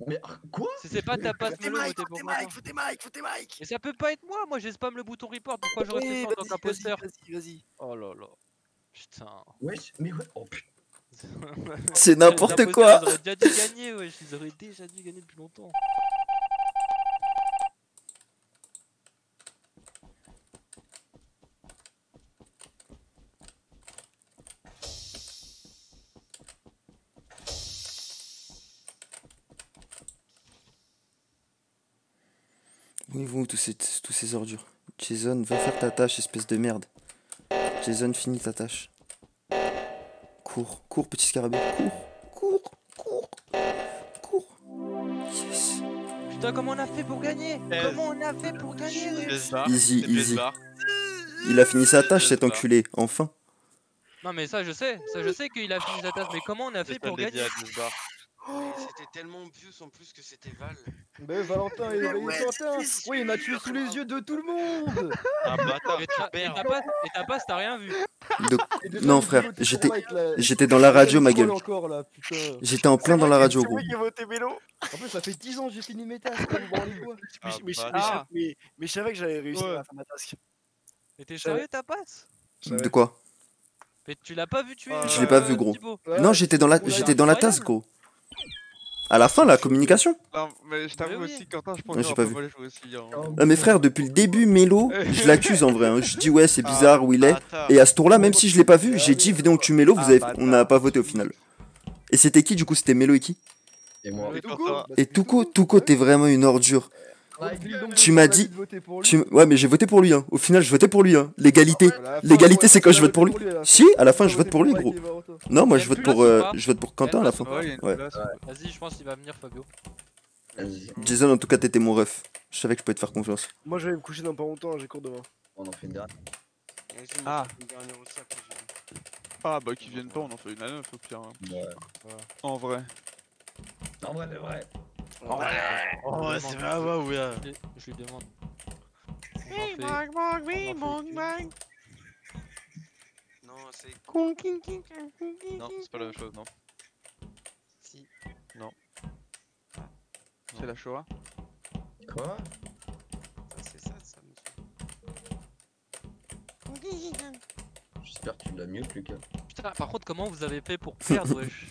Mais quoi? Si c'est pas Tapas Votez Melo, Mike, votez pour votez Quentin. Mike, votez Mike, votez Mike. Et ça peut pas être moi, j'ai spam le bouton report, pourquoi j'aurais fait ça en tant Vas-y, qu'imposteur? vas-y. Oh là là. Putain. Wesh, mais ouais. Oh putain. C'est n'importe Les quoi. imposteurs, ils auraient déjà dû gagner, wesh, ils auraient déjà dû gagner depuis longtemps. Où ils vont où tous ces ordures? Jason, va faire ta tâche, espèce de merde. Jason, finis ta tâche. Cours, petit scarabée, cours. Yes. Putain, comment on a fait pour gagner? Comment on a fait pour gagner, wesh? Easy. Il a fini sa tâche, cet enculé, enfin. Non mais ça je sais qu'il a fini sa tasse, mais comment on a fait pour gagner? C'était tellement obvious en plus que c'était Val. Mais Valentin, oui, il m'a tué sous les yeux de tout le monde. Un bâtard, Et super. Tapas, t'as rien vu. Non, frère, j'étais dans la radio, ma gueule. Encore, là, putain. J'étais en plein dans la radio, gros. C'est moi qui ai voté Mélo. En plus, ça fait 10 ans que j'ai fini mes tasks, vous branlez quoi? Mais je savais que j'allais réussir à faire ma task. Mais t'es sérieux, Tapas? De quoi? Mais tu l'as pas vu tuer? Je l'ai pas vu, gros. Thibaut. Non, j'étais dans la tasse, gros. À la fin, la communication. Non, mais je t'avoue oui. aussi, Quentin, je pense Ouais, que j'ai pas j'aurais vu. pas mal joué aussi. Hein. Ah, mais frère, depuis le début, Mélo, je l'accuse en vrai. Hein. Je dis ouais, c'est bizarre où il est. Et à ce tour-là, même si je l'ai pas vu, j'ai dit venez on tue Mélo, on n'a pas voté au final. Et c'était qui du coup? C'était Mélo et qui? Et moi. Et Touko, t'es vraiment une ordure. Tu m'as dit. Ouais, mais j'ai voté pour lui. Hein. Au final, je votais pour lui. Hein. L'égalité, c'est quand je vote pour lui. Si, à la fin, je vote pour lui, gros. Non, moi je vote pour Quentin à la fin. Ouais. Vas-y, je pense qu'il va venir, Fabio. Jason, en tout cas, t'étais mon ref. Je savais que je pouvais te faire confiance. Moi je vais me coucher dans pas longtemps, j'ai cours demain. On en fait une dernière. Ah. Une dernière aussi après j'ai vu. Ah bah qu'ils viennent pas, on en fait une à 9 au pire. Hein. Ouais. En vrai. En vrai, de vrai. Oh, c'est vrai, ouais. Je lui demande. Non, c'est. Non, c'est pas la même chose, non. Si. Non. C'est la Shoah. Quoi? C'est ça, monsieur. J'espère que tu l'as mieux, Lucas. Putain, par contre, comment vous avez fait pour perdre, wesh?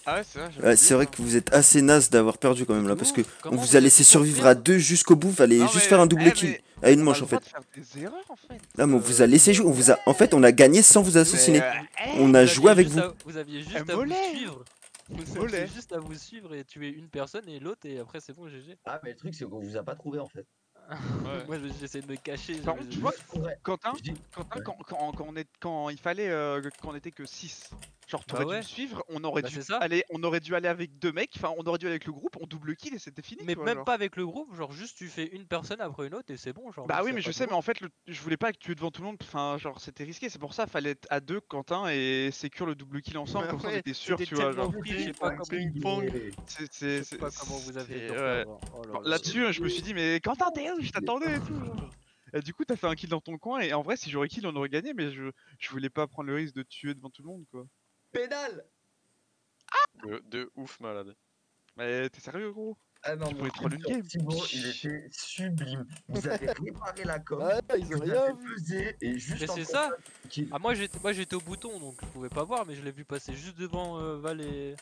Ah ouais, c'est vrai. Ouais, c'est vrai que vous êtes assez naze d'avoir perdu quand même là, parce que on Comment vous a laissé survivre à deux jusqu'au bout, fallait Non, juste mais- faire un double kill. À une manche en fait. Faire des erreurs en fait. Là, mais on vous a laissé jouer, en fait, on a gagné sans vous assassiner. On a joué avec vous. Vous aviez juste à vous suivre. Vous aviez juste à vous suivre et tuer une personne et l'autre, et après c'est bon, GG. Ah, mais le truc, c'est qu'on vous a pas trouvé en fait. Moi j'essaie de me cacher. Par contre, tu vois, Ouais. Quentin, Je dis- quand il fallait qu'on était que 6, Genre, t'aurais dû ouais. me suivre, on aurait Bah, dû c'est ça. aller, on aurait dû aller avec 2 mecs, enfin, on aurait dû aller avec le groupe, on double kill et c'était fini. Mais tu vois, même genre. pas avec le groupe, genre juste tu fais une personne après une autre et c'est bon, genre. Bah même oui, s'il y a mais je pas de sais, mais groupe. en fait, je voulais pas que tu es devant tout le monde, enfin, genre, c'était risqué, c'est pour ça, fallait être à 2, Quentin, et sécure le double kill ensemble, Bah comme ça on ouais, était sûr, c'était tu vois, tellement genre. free, je sais pas comment. Ping-pong. Je sais pas comment vous avez pu en ouais. faire avant. Oh là Bon, là. là-dessus, je me suis dit, mais Quentin, t'es où? Je t'attendais et tout, genre. Et du coup, t'as fait un kill dans ton coin, et en vrai, si j'aurais kill, on aurait gagné, mais je voulais pas prendre le risque de tuer devant tout le monde, quoi. Pénal. De ouf malade. Mais t'es sérieux, gros? Ah non, Tu mon pourrais troll une sur game. Thibaut, il était sublime. Vous avez réparé la com, Ah, ils ont vous rien avez vu. pesé et juste Mais en c'est train ça. de faire kill. Ah moi j'étais au bouton donc je pouvais pas voir mais je l'ai vu passer juste devant Val et.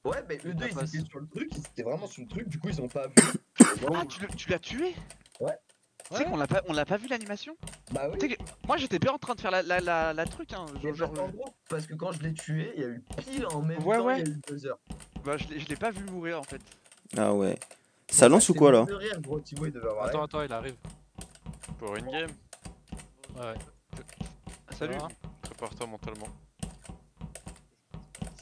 Ouais, mais eux deux, ta ils face. étaient sur le truc, ils étaient vraiment sur le truc, du coup, ils ont pas vu. Ah, tu l'as tué? Ouais. Tu sais qu'on l'a pas vu l'animation? Bah oui. Tu sais que moi j'étais bien en train de faire la truc, hein. Mais Genre, en gros, parce que quand je l'ai tué, il y a eu pile en même Ouais, temps, ouais. il y a eu 2 heures. bah, je l'ai pas vu mourir en fait. Ah ouais. Ça lance ou quoi là? De rire, gros, Thibaut, il devait avoir Attends, l'air. attends, il arrive. Pour une game, Ouais. Salut. va prépare-toi mentalement.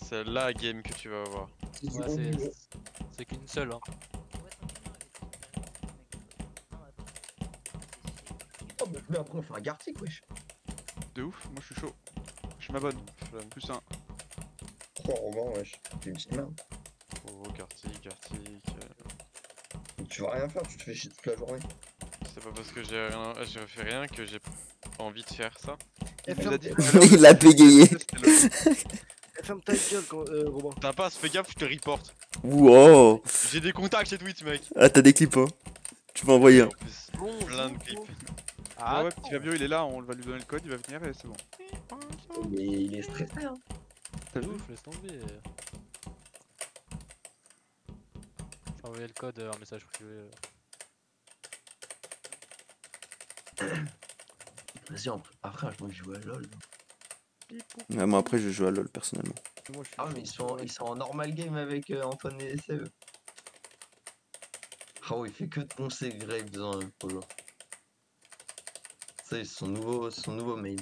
C'est la game que tu vas avoir. C'est du Ouais, haut niveau. c'est qu'une seule. Hein. Oh, mais après, on fait un Gartic, wesh. De ouf, moi je suis chaud. Je m'abonne. Plus un. Oh, Romain, wesh. T'es une petite merde. Oh, Gartic. Tu vas rien faire, tu te fais chier toute la journée. C'est pas parce que j'ai fait rien que j'ai pas envie de faire ça. Eh, Il ferme- a dit Il a bégayé. eh, ferme ta gueule, Robin. T'as pas, fais gaffe, je te reporte. Wow. J'ai des contacts chez Twitch, mec. Ah, t'as des clips, hein? Tu vas envoyer En un. plus, Bon, plein de clips. Ah ouais, petit Fabio il est là, on va lui donner le code, il va venir et c'est bon. Mais il est stressé, hein. T'as C'est vu? ouf, laisse tomber. J'ai envoyé le code en message privé. Vas-y, après, moi, je joue à LoL. Ouais, moi après, je joue à LoL personnellement. Moi, je suis Ah, chaud, mais ouais. ils sont en normal game avec Antoine et SE. Ah ouais, il fait que de poncer Grave dans le polo. Ça, c'est son nouveau main.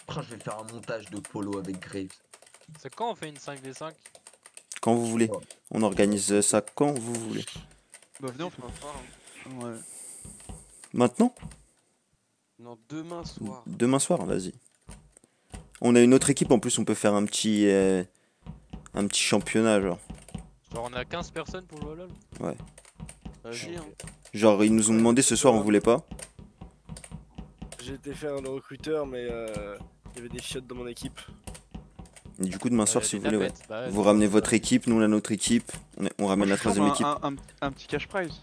Après, je vais faire un montage de polo avec Graves. C'est quand on fait une 5v5? Quand vous voulez. On organise ça quand vous voulez. Bah venez, on fait Ouais. Maintenant? Non, demain soir. Demain soir, vas-y. On a une autre équipe en plus, on peut faire un petit championnat, genre. Genre on a 15 personnes pour jouer au LoL? Ouais. Vas-y, hein. Genre, ils nous ont demandé ce soir, on voulait pas. J'ai été faire le recruteur, mais il y avait des chiottes dans mon équipe. Et du coup, demain soir, des si vous voulez, ouais. tapettes, bah ouais, Vous c'est ramenez ça. votre équipe, nous on a notre équipe. On ramène la troisième équipe. Un petit cash prize.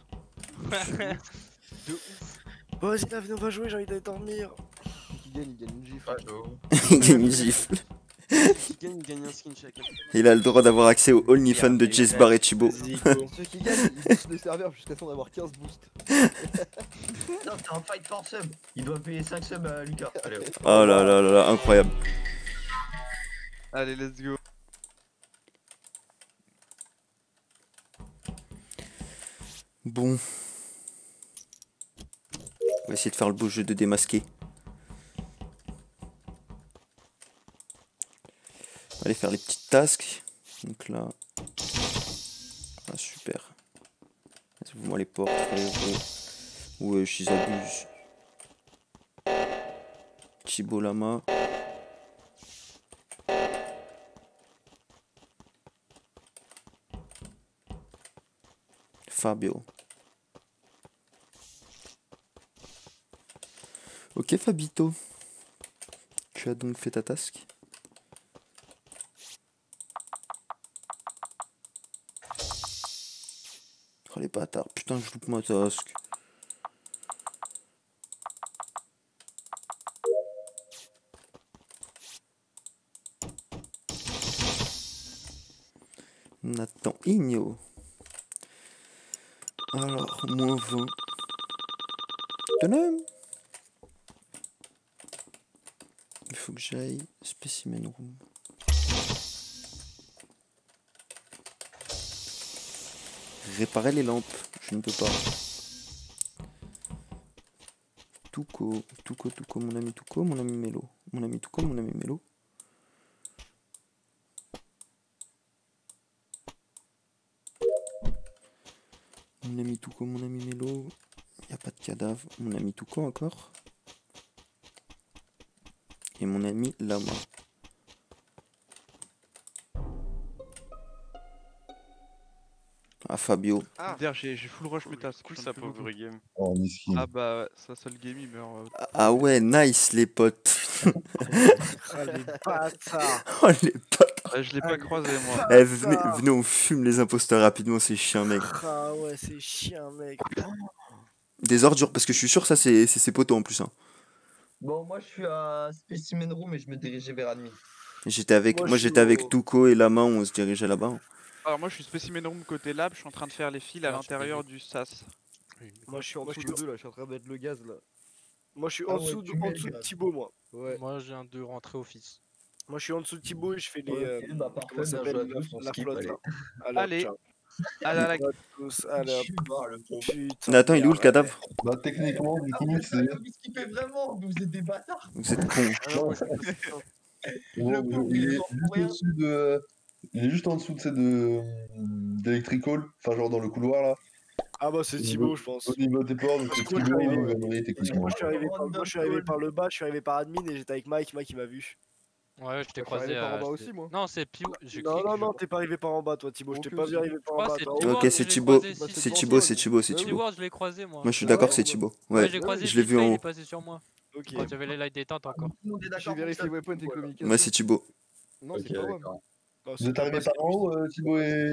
De ouf. Bon, vas-y, là, venez, on va jouer, j'ai envie d'aller dormir. Qui gagne, il gagne une gifle. Ah, j'avoue. Il gagne une gifle. Qui gagne, il gagne un skin chacun. Il a le droit d'avoir accès au OnlyFans de Jess Bar et Chibo. Vas-y, go. Ceux qui gagnent, ils boostent le serveur jusqu'à temps d'avoir 15 boosts. Non, c'est un fight for sub. Il doit payer 5 subs à Lucas. Allez, hop. Oh là là là là, incroyable. Allez, let's go. Bon. On va essayer de faire le beau jeu de démasquer. On va aller faire les petites tasks. Donc là. Ah, super. Ouvre-moi les portes, frérot. Ouais, je abuse. Chibo Lama. Fabio. Ok Fabito. Tu as donc fait ta task. Oh les bâtards, putain je loupe ma task. Nathan Igno. Alors, moins 20. Tonum. Il faut que j'aille spécimen room. Réparer les lampes, je ne peux pas. Tuco, mon ami Tuco, mon ami Melo. Mon ami Tuco, mon ami Melo. Mon ami Touko, mon ami Mélo. Y a pas de cadavre. Mon ami Touko encore. Et mon ami Lama. Ah, Fabio. Ah, D'ailleurs, j'ai full rush métas. Cool j'en ai ça plus pour beaucoup. vrai game. Oh, miskin. Ah bah, ouais, ça seul game, il meurt. Ah ouais, nice les potes. Ah, les bâtards. Oh les potes. Je l'ai Ah, pas les croisé, moi. Eh, venez, bâtards. venez, on fume les imposteurs rapidement, c'est chiant, mec. Ah ouais, c'est chiant, mec. Des ordures, parce que je suis sûr, ça, c'est ses potos en plus. Hein. Bon, moi, je suis à Specimen Room et je me dirigeais vers admin. Moi, je suis j'étais avec au- Touko et Lama, on se dirigeait là-bas. Hein. Alors, moi, je suis Specimen Room côté lab, je suis en train de faire les fils à Ah, je l'intérieur du SAS. Moi je suis en dessous de 2 là, je suis en train de mettre le gaz là. Moi, je suis Ah en ouais, dessous, tu en mets dessous le de gaz. Thibaut, moi. Ouais. Moi, je viens de rentrer office. Moi, je suis en dessous de Thibaut et je fais les. Ok, bah parfait, comment ça bien s'appelle joué à tous, on la skip, flotte allez. là. Allez, hop, Allez. ciao. Allez, à la... Ciao à tous, allez, hop. Je suis mort, le pauvre. Putain. Mais attends, il est où le merde. cadavre? Bah, techniquement, du Ah, coup, vous c'est. vous skippez vraiment, vous êtes des bâtards. Vous êtes cons. ah non, moi je suis pas sûr. Bon, Le pauvre, il il est est mort juste pour rien. au-dessus de. Il est juste en dessous de ces deux. D'Electrical, enfin, genre dans le couloir là. Ah bah c'est Thibaut, je Au pense. niveau des ports, donc Parce c'est que moi, je Thibaut suis ou arrivé- Montgomery, techniquement. Moi, je suis arrivé par, Random moi, je suis arrivé call. par le bas, je suis arrivé par admin et j'étais avec Mike, Mike il m'a vu. Ouais, je t'ai Je suis croisé arrivé par en bas je aussi, t'ai- moi. Non, c'est Piou. J'ai Non, cliqué, non, je non, crois. t'es pas arrivé par en bas, toi, Thibaut. Je t'ai Ok, pas aussi. vu arriver Je par en crois bas, que c'est toi. Thibaut. Ok, que c'est je l'ai Thibaut. croisé, si. C'est bon, Thibaut, ça, c'est ouais. Thibaut, c'est Ouais, Thibaut. Stewart, je l'ai croisé moi. Moi, je suis Ah d'accord, ouais, c'est bon, Thibaut. Ouais, Ouais, j'ai croisé je l'ai vite vu fait, en il est haut. passé sur moi. Ok. Quand il y avait les lights détente encore. Tout le monde est J'ai d'accord pour vérifié ça, weapon et du coup, communication. Moi, c'est Thibaut. Non, Ok, c'est pas moi. d'accord. Bah, Vous êtes c'était arrivé pas par en Thibaut, haut, Thibaut et.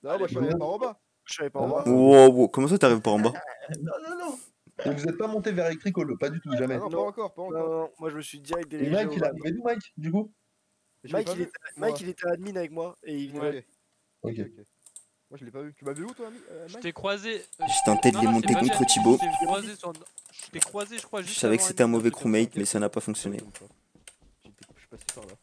Non, moi je suis arrivé par en bas. je suis arrivé par en bas. Ah, Wow, wow. Comment ça, t'arrives par en bas? Non, non, non. et vous êtes pas monté vers Electrical, pas du tout, Ah jamais. non, pas Non. encore, pas Non, encore. non, moi je me suis direct Et dirigé Mike, au il est arrivé d'où, Mike, du coup? Je l'ai Mike, pas il vu. était, Moi. Mike, il était admin avec moi et il venait. Ouais. Ok. Ok, ok. Moi je l'ai pas vu. Tu m'as vu où toi, Je Mike? t'ai croisé. J'ai tenté de les Non, monter c'est pas contre bien. Thibaut. Je t'ai croisé sur. Je t'ai croisé, je crois, Je juste savais que avant c'était un Admin, mauvais truc comme ça. crewmate, mais ça n'a pas fonctionné. Ça m'étonne pas. Je suis passé par là.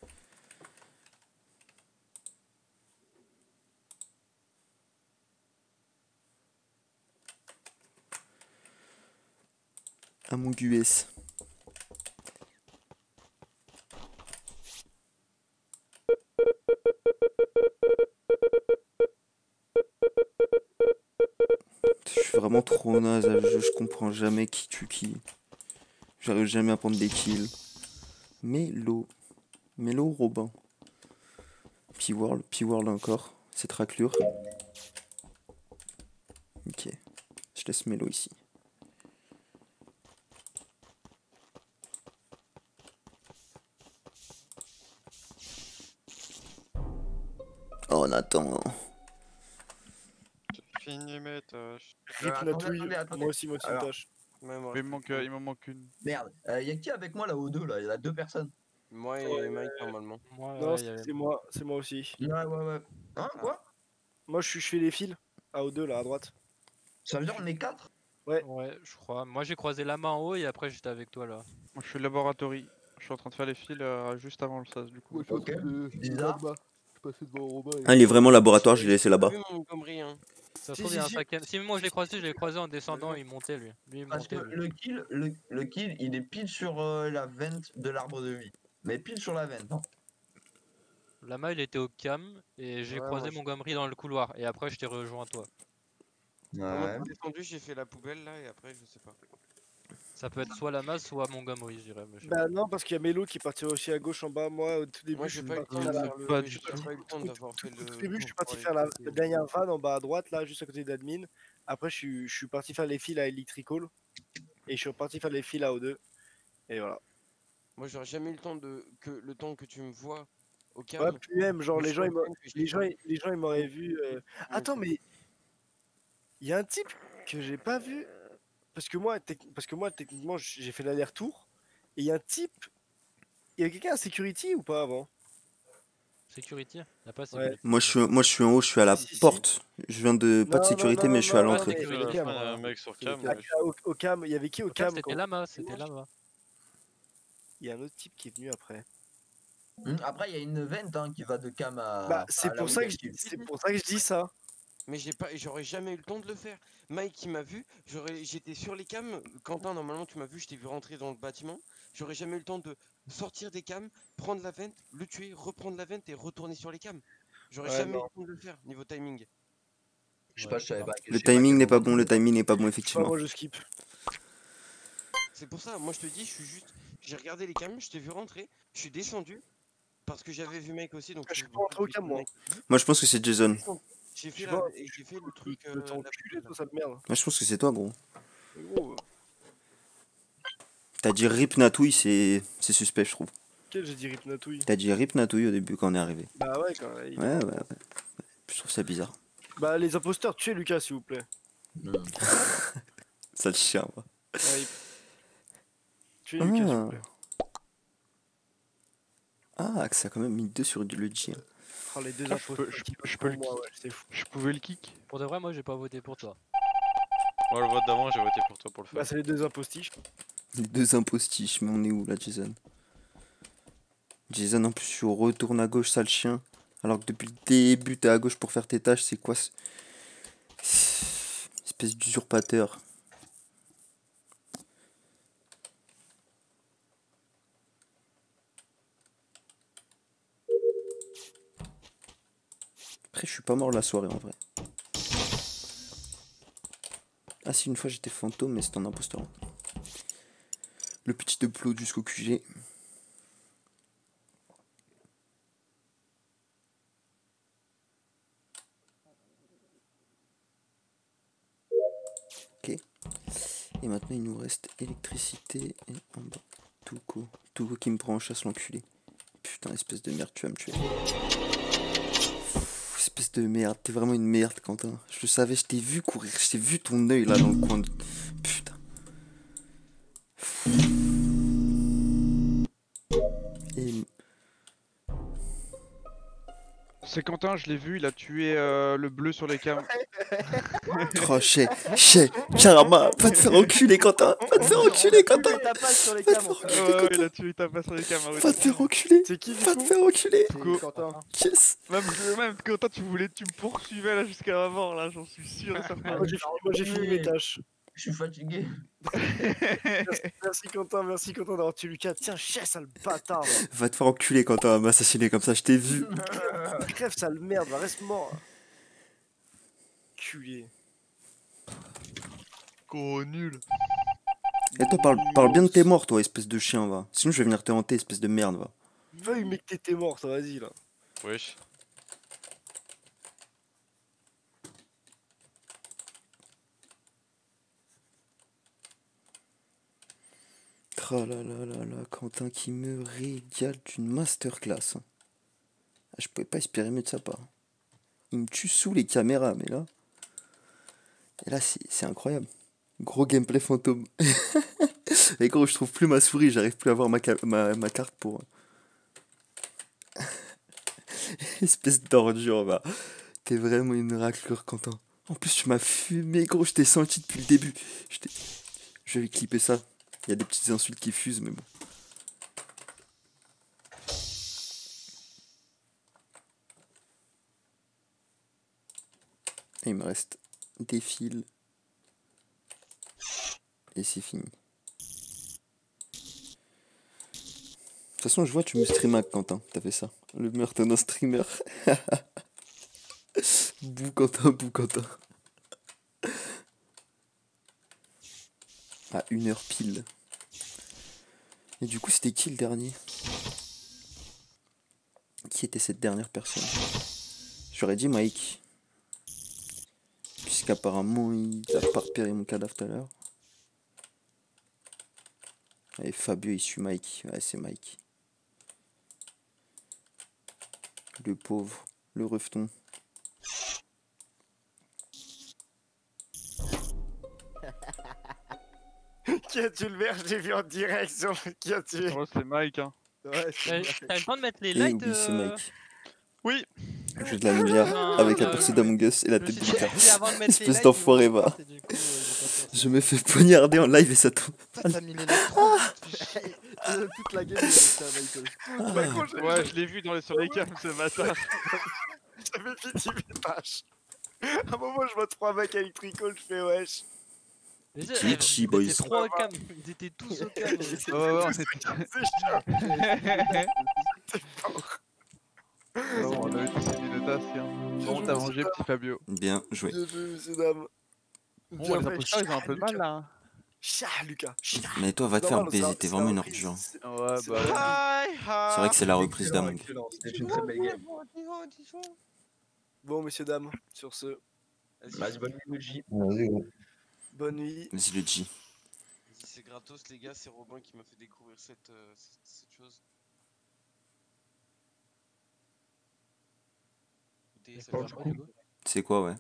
Among Us. Je suis vraiment trop naze à ce jeu, je comprends jamais qui tue qui. J'arrive jamais à prendre des kills. Mélo. Mélo Robin. P-World encore. Cette raclure. Ok. Je laisse Mélo ici. Oh Nathan. J'ai fini mes tâches. Rip attendez, Natouille. attendez. Moi aussi, une Alors, tâche. Ouais, moi, Il m'en manque une. Merde, y a qui avec moi là au 2 là? Il y a 2 personnes. moi et Mike normalement. Moi, Non, ouais, il y avait- c'est moi aussi. Ouais, ouais, ouais. Hein, quoi? Moi, je fais les fils à O2 là à droite. Ça veut dire on est 4? Ouais, je crois. Moi, j'ai croisé la main en haut et après, j'étais avec toi là. Moi, je suis laboratory. Je suis en train de faire les fils juste avant le SAS, du coup. Moi je suis au Ok, truc de bizarre. là-bas. Je suis passé devant Robin. Ah, il est vraiment laboratoire, je l'ai laissé là-bas. J'ai vu mon Montgomery, hein. Ça se Si, trouve, il y si, a un si. paquet. Si moi, je l'ai croisé en descendant, il montait lui. Lui, il Parce que montait lui. le kill, il est pile sur la vente de l'arbre de vie. Mais pile sur la vente, hein. Lama, il était au cam et j'ai Ouais, croisé moi, je- Montgomery dans le couloir. Et après, je t'ai rejoint toi. Moi, Ouais. je suis descendu, j'ai fait la poubelle là et après je sais pas. Ça peut être soit Lama, soit Montgomery, je dirais. mais je sais Bah non, parce qu'il y a Mélo qui est parti aussi à gauche en bas. Moi, au tout début, Moi je j'ai suis pas eu le parti temps faire de la... faire le. Pas J'ai du pas tout. eu le temps d'avoir fait le. Au début, je suis tour parti pour faire aller la chercher. dernière vanne en bas à droite, là, juste à côté d'admin. Après, je suis parti faire les fils à Electrical. Et je suis reparti faire les fils à O2. Et voilà. Moi j'aurais jamais eu le temps le temps que tu me vois au Ouais, cadre. puis même, genre, Je les suis gens, en train que je l'ai pas vu. les gens, ils m'auraient vu. Attends, Ok. mais il y a un type que j'ai pas vu. Parce que moi, techniquement, j'ai fait l'aller-retour. Et il y a un type. Il y a quelqu'un à Security ou pas avant? Security? Y'a pas Ouais. Security. Moi je suis en haut, je suis à la Si, si, si. porte. Je viens de. Pas de Non, non, sécurité, non, mais non, je suis à non, l'entrée. mais- Security. Il y cam, a un ouais. mec sur C'est cam. le ouais. Au cam, il y avait qui au Au cam, cam c'était quand- Lama, c'était Lama. Il y a un autre type qui est venu après. Après, il y a une vente hein, qui va de cam à. Bah, à c'est là pour où ça il y que a je le kill. c'est pour ça que je dis ça. Mais j'aurais jamais eu le temps de le faire. Mike qui m'a vu, j'étais sur les cams. Quentin, normalement tu m'as vu, je t'ai vu rentrer dans le bâtiment. J'aurais jamais eu le temps de sortir des cams, prendre la vente, le tuer, reprendre la vente et retourner sur les cams. J'aurais Ouais, jamais eu non. le temps de le faire niveau timing. Je sais pas, je savais pas. Le timing n'est pas bon, le timing n'est pas bon, effectivement. Moi je skip. C'est pour ça, moi je te dis, je suis juste. J'ai regardé les cams, je t'ai vu rentrer, je suis descendu. Parce que j'avais vu Mike aussi, donc Je suis pas rentré au cam moi. Moi, je pense que c'est Jason. J'ai Je fait, sais pas, j'ai fait le truc. Le temps enculé, toi, ça me merde. Moi, je pense que c'est toi, gros. Mais gros, T'as dit Rip Natouille, c'est suspect, je trouve. quel j'ai dit Rip Natouille. T'as dit Rip Natouille au début quand on est arrivé. Bah ouais, quand même. Ouais. Je trouve ça bizarre. Bah les imposteurs, tuez Lucas s'il vous plaît. Ça le chien, moi. Ouais, tuez Lucas s'il vous plaît. Ah, que ça a quand même mis 2 sur le G. Hein. Oh, les deux Ah, imposteurs. je peux le moi, kick. ouais, c'était fou. Je pouvais le kick. Pour de vrai, moi j'ai pas voté pour toi. Moi, le vote d'avant, j'ai voté pour toi pour le Bah faire. c'est les deux impostiches. Les 2 impostiches, mais on est où là, Jason? Jason, en plus, tu retournes à gauche, sale chien. Alors que depuis le début, t'es à gauche pour faire tes tâches, c'est quoi ce... Espèce d'usurpateur. Après, je suis pas mort la soirée en vrai. Ah si, une fois j'étais fantôme, mais c'était un imposteur. Le petit upload jusqu'au QG. Ok. Et maintenant il nous reste électricité et en bas. Touko. Touko qui me prend en chasse, l'enculé. Putain, espèce de merde, tu vas me tuer. Espèce de merde, t'es vraiment une merde, Quentin. Je le savais, je t'ai vu courir, je t'ai vu ton œil là dans le coin de... Putain. Et... C'est Quentin, je l'ai vu, il a tué le bleu sur les cams. Oh, chais, karma, va te faire enculer, Quentin. Va te faire enculer, Quentin. Ta passe sur les Va te cams. faire enculer, Ouais, Quentin. il a tué, il t'a pas sur les cams. Ah ouais, Va te faire enculer. C'est qui du Va te coup faire enculer. Touko. Quentin. Yes. Même Quentin, tu me poursuivais là jusqu'à avant, là, j'en suis sûr et certain. Moi j'ai fini mes tâches. Je suis fatigué. Merci Quentin d'avoir tué Lucas. Tiens, chais, sale bâtard. Va te faire enculer, Quentin, à m'assassiner comme ça, je t'ai vu. Crève, sale merde, va, reste mort. Culé. Gros nul. Et toi, parle bien de tes morts, toi, espèce de chien, va. Sinon, je vais venir te hanter, espèce de merde, va. Veuille, mec, t'étais mort, ça, vas-y là. Wesh. Oh là là là là, Quentin qui me régale d'une masterclass. Ah, je pouvais pas espérer mieux de sa part. Il me tue sous les caméras, mais là... Et là, c'est incroyable. Gros gameplay fantôme. Et gros, je trouve plus ma souris, j'arrive plus à voir ma carte pour... Espèce d'ordure, va. T'es vraiment une raclure, Quentin. En plus, tu m'as fumé, gros, je t'ai senti depuis le début. Je vais clipper ça. Il y a des petites insultes qui fusent, mais bon. Et il me reste des fils. Et c'est fini. De toute façon, je vois, tu me streamas, Quentin. T'as fait ça. Le meurtre d'un streamer. Bouh, Quentin, bouh, Quentin. À 1h pile. Et du coup, c'était qui le dernier? Qui était cette dernière personne? J'aurais dit Mike. Puisqu'apparemment, il a pas repéré mon cadavre tout à l'heure. Et Fabio, il suit Mike. Ouais, c'est Mike. Le pauvre. Le reveton. Qui a tué le verre? J'ai vu en direct sur qui a tué. Oh, c'est Mike, hein. Ouais, c'est T'as le temps de mettre les Et lights oui, c'est Mike. Oui. Le jeu de la lumière avec un perso d'Among Us et la Je me tête suis du dit gars. avant de mettre les Espèce lights, d'enfoiré, ils vont va. pas, et du coup, j'ai pas fait. Je me fais poignarder en live et ça tombe. T'as mis les lettres trop vite, fais chier. toute la game, c'est un Michael. Ah. Ouais, je l'ai vu sur les cams ce matin. J'avais fini mes tâches. À un moment, je vois 3 mecs avec tricot, je fais wesh. Déjà, Glitchy, ils boys. étaient 3 au cam, ils étaient tous au cam. Ouais, ouais, C'est chiant. on avait tous mis le félicitations. Bon, t'as mangé, petit Fabio. Bien joué. Bien vu, messieurs, dames. Bon, Bien les fait. imposteurs, ils ont un peu de mal Lucas. là. hein. Chat, Lucas. Chat. Mais toi, va C'est te faire normal, c'est baiser, la- t'es c'est vraiment la une reprise, ordure. c'est- Ouais, c'est bah la ouais. reprise. C'est vrai que c'est la reprise Excellent, d'Among. excellent. C'était une très belle game. Bon, messieurs, dames, sur ce, Vas-y, bonne nuit, Luigi. Vas-y, gros. bonne nuit. Vas-y, le G. Vas-y, c'est gratos, les gars. C'est Robin qui m'a fait découvrir cette chose. Écoutez, Et ça faut fait faire quoi, du coup C'est quoi, ouais?